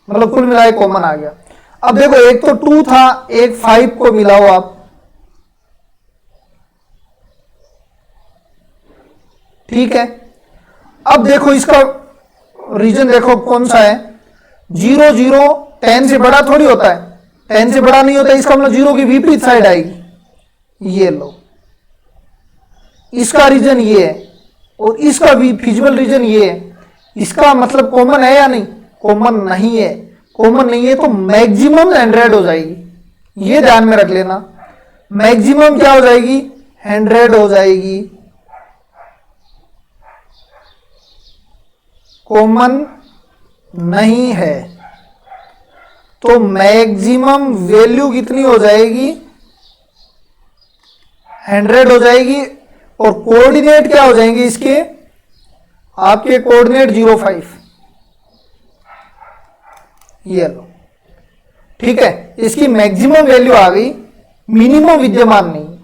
मतलब कुल मिलाए कॉमन आ गया। अब देखो एक तो 2 था, एक 5 को मिलाओ आप। ठीक है, अब देखो इसका रीजन देखो कौन सा है, 0 0 10 से बड़ा थोड़ी होता है, 10 से बड़ा नहीं होता, इसका मतलब 0 की विपरीत साइड आएगी। ये लो, इसका रीजन ये है और इसका भी फिजिबल रीजन ये है। इसका मतलब कॉमन है या नहीं, कॉमन नहीं है। कॉमन नहीं है तो मैक्सिमम 100 हो जाएगी। ये ध्यान में रख लेना, मैक्सिमम क्या हो जाएगी? 100 हो जाएगी। कॉमन नहीं है तो मैक्सिमम वैल्यू कितनी हो जाएगी? 100 हो जाएगी। और कोऑर्डिनेट क्या हो जाएंगे इसके? आपके कोऑर्डिनेट 05, ये लो, ठीक है। इसकी मैक्सिमम वैल्यू आ गई, मिनिमम विद्यमान नहीं,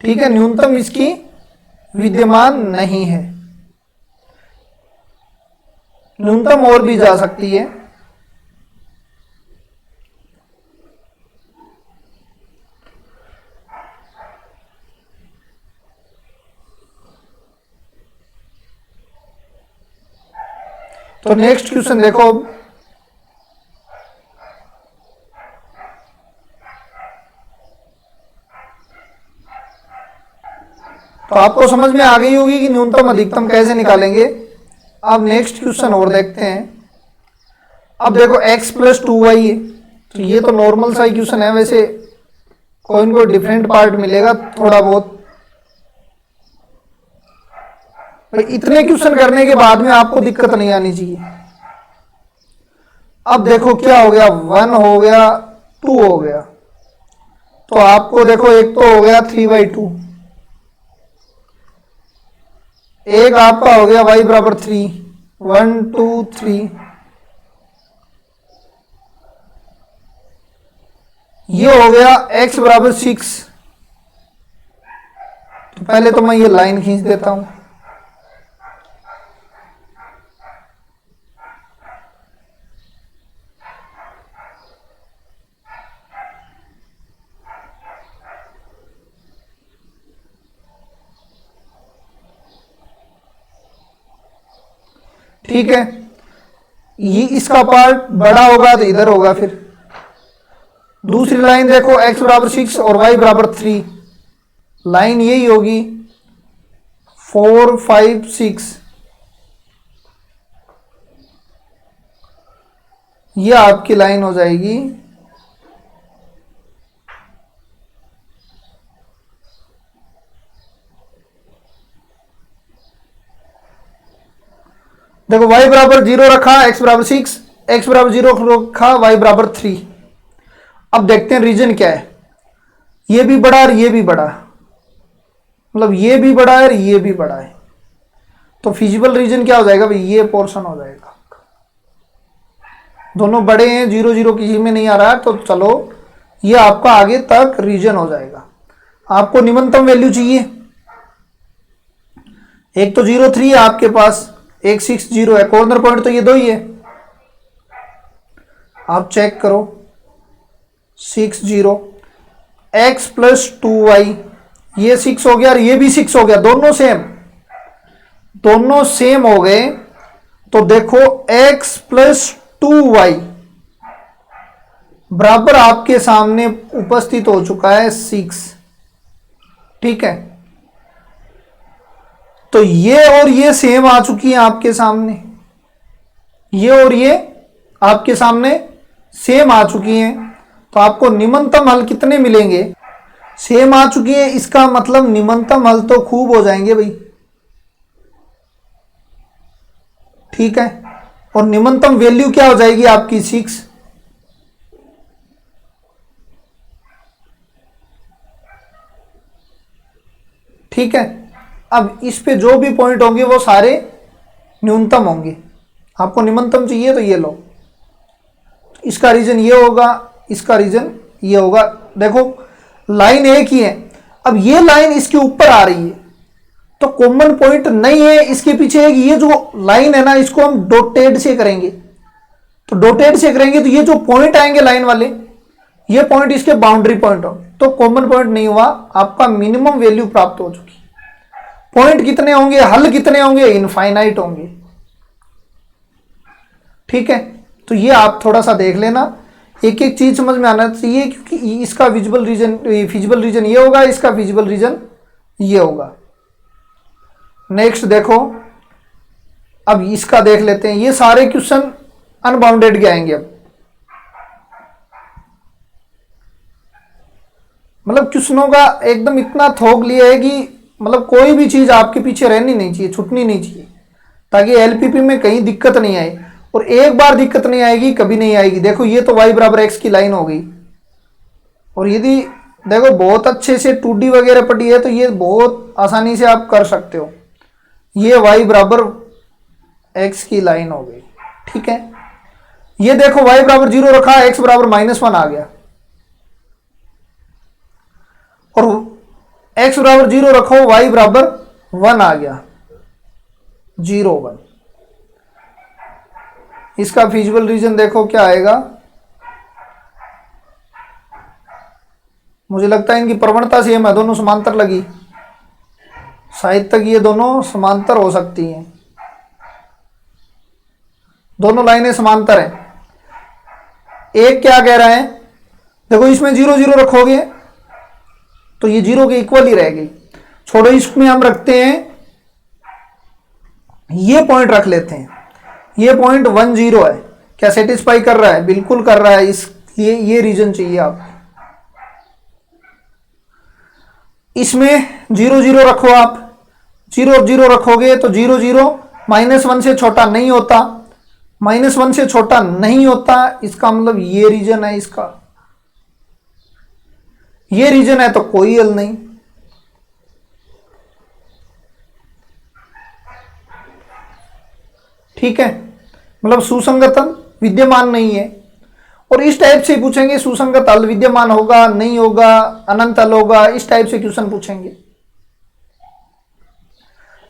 ठीक है। न्यूनतम इसकी विद्यमान नहीं है। न्यूनतम और भी जा सकती है। तो नेक्स्ट क्वेश्चन देखो, तो आपको समझ में आ गई होगी कि न्यूनतम अधिकतम कैसे निकालेंगे। अब नेक्स्ट क्वेश्चन और देखते हैं। अब देखो x + 2y है, तो ये तो नॉर्मल सा क्वेश्चन है। वैसे कोई इनको डिफरेंट पार्ट मिलेगा थोड़ा बहुत। भाई इतने क्वेश्चन करने के बाद में आपको दिक्कत नहीं आनी चाहिए। अब देखो क्या हो गया, 1 हो गया, 2 हो गया। तो आपको देखो एक तो हो गया 3/2, एक आपका हो गया y = 3, 1 2 3। ये हो गया x = 6। तो पहले तो मैं ये लाइन खींच देता हूं। ठीक है, ये इसका पार्ट बड़ा होगा तो इधर होगा। फिर दूसरी लाइन देखो, x = 6 और y = 3, लाइन यही होगी 4 5 6। ये आपकी लाइन हो जाएगी। देखो y = 0 रखा, x = 6, x = 0 रखा, y = 3। अब देखते हैं रीजन क्या है। ये भी बड़ा और ये भी बड़ा, मतलब ये भी बड़ा है और ये भी बड़ा है। तो फिजिबल रीजन क्या हो जाएगा भाई? ये पोर्शन हो जाएगा। दोनों बड़े हैं, 0 0 किसी में नहीं आ रहा है, तो चलो ये आपका आगे तक रीजन हो जाएगा। आपको निम्नतम वैल्यू चाहिए। एक तो 0 3 है आपके पास, एक 6 0 है। कॉर्नर पॉइंट तो ये दो ही है, आप चेक करो। 6 0, x + 2y, ये 6 हो गया और ये भी 6 हो गया। दोनों सेम हो गए। तो देखो x + 2y बराबर आपके सामने उपस्थित हो चुका है 6, ठीक है। तो ये और ये सेम आ चुकी है आपके सामने, ये और ये आपके सामने सेम आ चुकी हैं। तो आपको निम्नतम हल कितने मिलेंगे? सेम आ चुकी है, इसका मतलब निम्नतम हल तो खूब हो जाएंगे भाई, ठीक है। और निम्नतम वैल्यू क्या हो जाएगी आपकी? 6। ठीक है। अब इस पे जो भी पॉइंट होंगे वो सारे न्यूनतम होंगे। आपको निम्नतम चाहिए तो ये लो, इसका रीजन ये होगा, इसका रीजन ये होगा। देखो लाइन एक ही है। अब ये लाइन इसके ऊपर आ रही है तो कॉमन पॉइंट नहीं है। इसके पीछे एक ये जो लाइन है ना, इसको हम डॉटेड से करेंगे। तो डॉटेड से करेंगे तो ये जो पॉइंट आएंगे लाइन वाले, ये पॉइंट इसके बाउंड्री पॉइंट होंगे। तो कॉमन पॉइंट नहीं हुआ, आपका मिनिमम वैल्यू प्राप्त हो चुकी। पॉइंट कितने होंगे, हल कितने होंगे? इनफाइनाइट होंगे, ठीक है। तो ये आप थोड़ा सा देख लेना, एक एक चीज समझ में आना चाहिए, क्योंकि इसका विजिबल रीजन, फिजिबल रीजन ये होगा, इसका फिजिबल रीजन ये होगा। नेक्स्ट देखो, अब इसका देख लेते हैं, ये सारे क्वेश्चन अनबाउंडेड के आएंगे। अब मतलब क्वेश्चनों का एकदम इतना थोक लिया है कि मतलब कोई भी चीज आपके पीछे रहनी नहीं चाहिए, छूटनी नहीं चाहिए, ताकि एलपीपी में कहीं दिक्कत नहीं आए। और एक बार दिक्कत नहीं आएगी, कभी नहीं आएगी। देखो ये तो y बराबर x की लाइन हो गई, और यदि देखो बहुत अच्छे से 2D वगैरह पड़ी है तो ये बहुत आसानी से आप कर सकते हो। ये y बराबर x की लाइन हो गई, ठीक है। ये देखो y बराबर 0 रखा, x बराबर -1 आ गया, और x बराबर 0 रखो, y बराबर 1 आ गया, 0 1। इसका फिजिबल रीजन देखो क्या आएगा। मुझे लगता है इनकी प्रवणता सेम है, दोनों समांतर लगी, शायद तक ये दोनों समांतर हो सकती हैं, दोनों लाइनें समांतर हैं। एक क्या कह रहा है, देखो इसमें 0 0 रखोगे तो ये 0 के इक्वल ही रहेगी। छोड़ो, इसमें हम रखते हैं, ये पॉइंट रख लेते हैं, ये पॉइंट 1 0 है। क्या सेटिस्फाई कर रहा है? बिल्कुल कर रहा है, इसलिए ये रीजन चाहिए आपको। इसमें 0 0 रखो, आप 0 0 रखोगे तो 0 0 -1 से छोटा नहीं होता, -1 से छोटा नहीं होता, इसका मतलब ये रीजन है, इसका ये रीजन है तो कोई हल नहीं। ठीक है, मतलब सुसंगत हल विद्यमान नहीं है। और इस टाइप से पूछेंगे, सुसंगत हल विद्यमान होगा नहीं होगा, अनंत हल होगा, इस टाइप से क्वेश्चन पूछेंगे।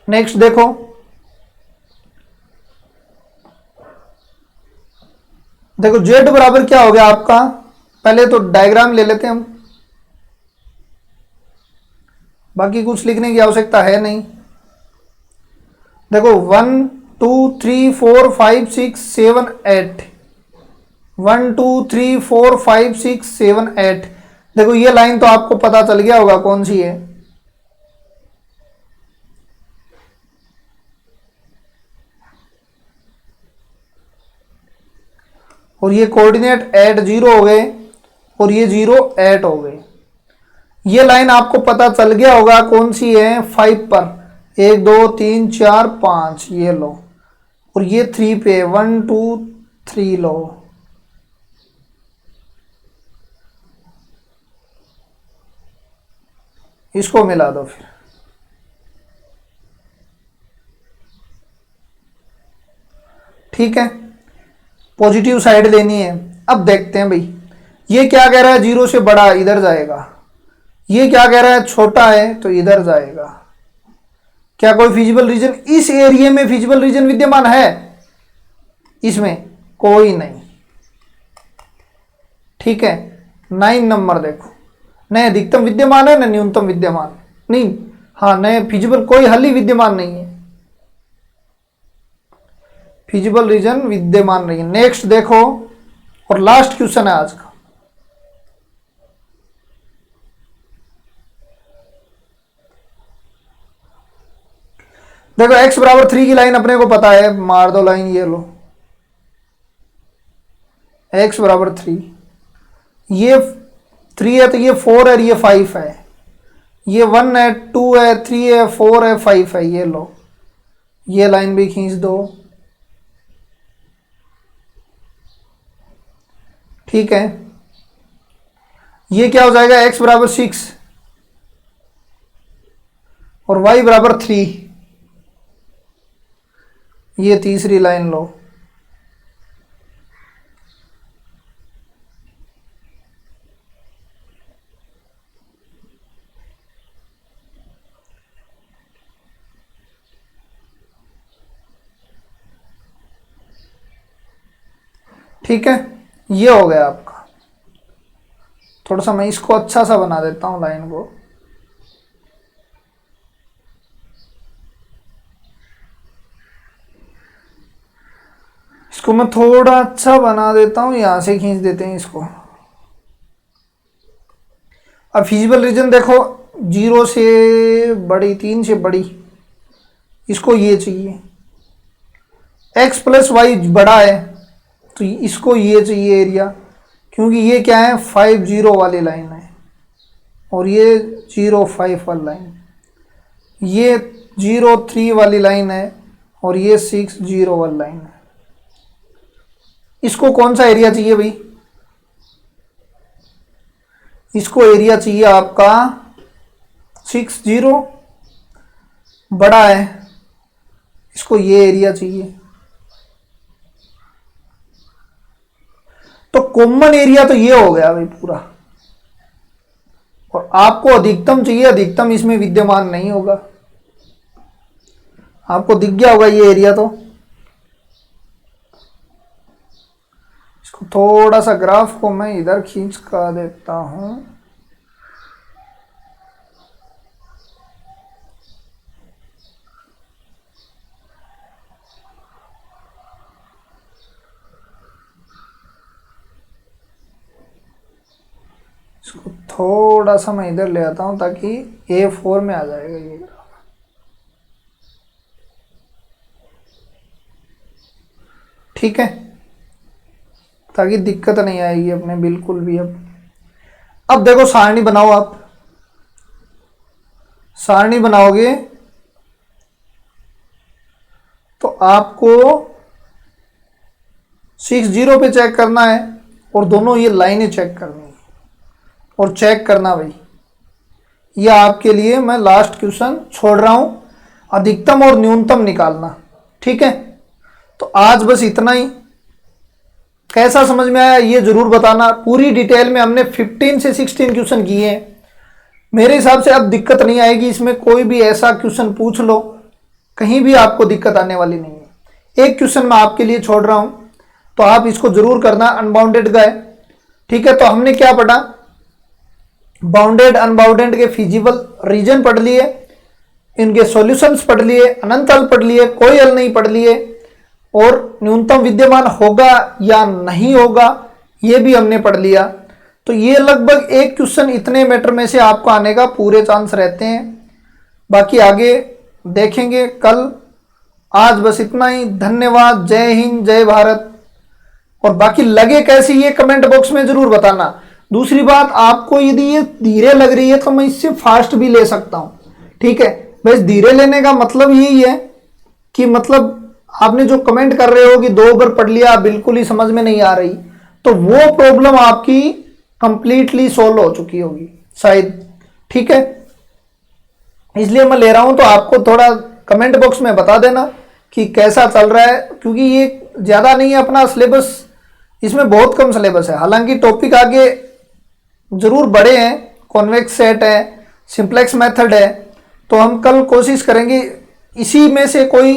नेक्स्ट देखो, देखो z बराबर क्या हो गया आपका, पहले तो डायग्राम ले लेते हैं हम, बाकी कुछ लिखने की आवश्यकता है नहीं। देखो 1 2 3 4 5 6 7 8, 1 2 3 4 5 6 7 8। देखो ये लाइन तो आपको पता चल गया होगा कौन सी है। और ये कोऑर्डिनेट 8 0 हो गए, और ये 0 8 हो गए। ये लाइन आपको पता चल गया होगा कौन सी है, 5 पर 1 2 3 4 5, ये लो। और ये 3 पे 1 2 3 लो। इसको मिला दो फिर, ठीक है, पॉजिटिव साइड लेनी है। अब देखते हैं भाई, ये क्या कह रहा है, 0 से बड़ा इधर जाएगा, ये क्या कह रहा है छोटा है तो इधर जाएगा। क्या कोई फिजिबल रीजन इस एरिया में, फिजिबल रीजन विद्यमान है? इसमें कोई नहीं, ठीक है। 9 नंबर देखो, न अधिकतम विद्यमान है न न्यूनतम विद्यमान, नहीं, हाँ, न फिजिबल, कोई हल ही विद्यमान नहीं है, फिजिबल रीजन विद्यमान नहीं है। नेक्स्ट देखो, और लास्ट क्वेश्चन है आज का। देखो x बराबर 3 की लाइन अपने को पता है, मार दो लाइन, ये लो, x बराबर 3, ये 3 है तो ये 4 है, ये 5 है, ये 1 है 2 है 3 है 4 है 5 है, ये लो, ये लाइन भी खींच दो, ठीक है। ये क्या हो जाएगा, x बराबर 6 और y बराबर 3, ये तीसरी लाइन लो, ठीक है। ये हो गया आपका। थोड़ा सा मैं इसको अच्छा सा बना देता हूं लाइन को, इसको मैं थोड़ा अच्छा बना देता हूं, यहां से खींच देते हैं इसको। अब फिजिबल रीजन देखो, 0 से बड़ी, 3 से बड़ी, इसको ये चाहिए, x प्लस वाई बड़ा है तो इसको ये चाहिए एरिया, क्योंकि ये क्या है 50 वाली लाइन है और ये 05 वाली लाइन, ये 03 वाली लाइन है और ये 60 वाली लाइन है। इसको कौन सा एरिया चाहिए भाई? इसको एरिया चाहिए आपका 60 बड़ा है, इसको ये एरिया चाहिए। तो कॉमन एरिया तो ये हो गया भाई पूरा, और आपको अधिकतम चाहिए, अधिकतम इसमें विद्यमान नहीं होगा। आपको दिख गया होगा ये एरिया, तो इसको थोड़ा सा ग्राफ को मैं इधर खींच कर देता हूं। इसको थोड़ा सा मैं इधर ले आता हूं ताकि A4 में आ जाएगा ये ग्राफ। ठीक है, ताकि दिक्कत नहीं आएगी अपने बिल्कुल भी। अब देखो सारणी बनाओ, आप सारणी बनाओगे तो आपको 60 पे चेक करना है और दोनों ये लाइनें चेक करनी है और चेक करना भाई। ये आपके लिए मैं लास्ट क्वेश्चन छोड़ रहा हूं, अधिकतम और न्यूनतम निकालना। ठीक है, तो आज बस इतना ही। कैसा समझ में आया ये जरूर बताना। पूरी डिटेल में हमने 15 से 16 क्वेश्चन किए हैं। मेरे हिसाब से अब दिक्कत नहीं आएगी इसमें, कोई भी ऐसा क्वेश्चन पूछ लो, कहीं भी आपको दिक्कत आने वाली नहीं है। एक क्वेश्चन मैं आपके लिए छोड़ रहा हूं, तो आप इसको जरूर करना, अनबाउंडेड का है। ठीक है, तो हमने क्या पढ़ा? बाउंडेड अनबाउंडेड के फिजिबल रीजन पढ़ लिए, इनके सॉल्यूशंस पढ़ लिए, अनंत हल पढ़ लिए, कोई हल नहीं पढ़ लिए, और न्यूनतम विद्यमान होगा या नहीं होगा ये भी हमने पढ़ लिया। तो ये लगभग एक क्वेश्चन इतने मैटर में से आपको आने का पूरे चांस रहते हैं। बाकी आगे देखेंगे कल। आज बस इतना ही। धन्यवाद। जय हिंद, जय भारत। और बाकी लगे कैसी ये कमेंट बॉक्स में जरूर बताना। दूसरी बात, आपको यदि ये धीरे लग रही है तो मैं इससे फास्ट भी ले सकता हूं। ठीक है, बस धीरे लेने का मतलब यही है कि मतलब आपने जो कमेंट कर रहे हो कि 2 बार पढ़ लिया बिल्कुल ही समझ में नहीं आ रही, तो वो प्रॉब्लम आपकी कंप्लीटली सोल्व हो चुकी होगी शायद। ठीक है, इसलिए मैं ले रहा हूं। तो आपको थोड़ा कमेंट बॉक्स में बता देना कि कैसा चल रहा है, क्योंकि ये ज्यादा नहीं है अपना सिलेबस, इसमें बहुत कम सिलेबस है। हालांकि टॉपिक आगे जरूर बड़े हैं, कॉन्वेक्स सेट है, सिंप्लेक्स मेथड है। तो हम कल कोशिश करेंगे इसी में से कोई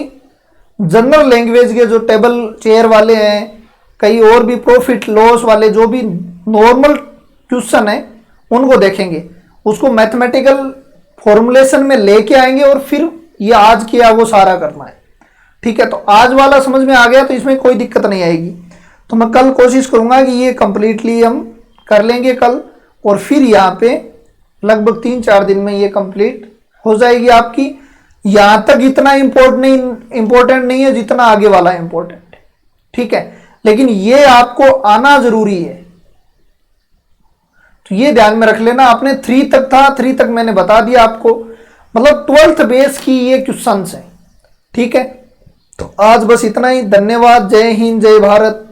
जनरल लैंग्वेज के जो टेबल चेयर वाले हैं, कई और भी प्रॉफिट लॉस वाले जो भी नॉर्मल क्वेश्चन है उनको देखेंगे, उसको मैथमेटिकल फॉर्मुलेशन में लेके आएंगे और फिर ये आज किया वो सारा करना है। ठीक है, तो आज वाला समझ में आ गया तो इसमें कोई दिक्कत नहीं आएगी। तो मैं कल कोशिश करूंगा कि ये कंप्लीटली हम कर लेंगे कल, और फिर यहाँ पे लगभग 3-4 दिन में ये कंप्लीट हो जाएगी आपकी। यहां तक इतना इंपॉर्टेंट नहीं है जितना आगे वाला इंपॉर्टेंट है। ठीक है, लेकिन ये आपको आना जरूरी है, तो ये ध्यान में रख लेना। आपने 3 तक था, 3 तक मैंने बता दिया आपको, मतलब 12th बेस की ये क्वेश्चंस हैं। ठीक है, तो आज बस इतना ही। धन्यवाद। जय हिंद, जय भारत।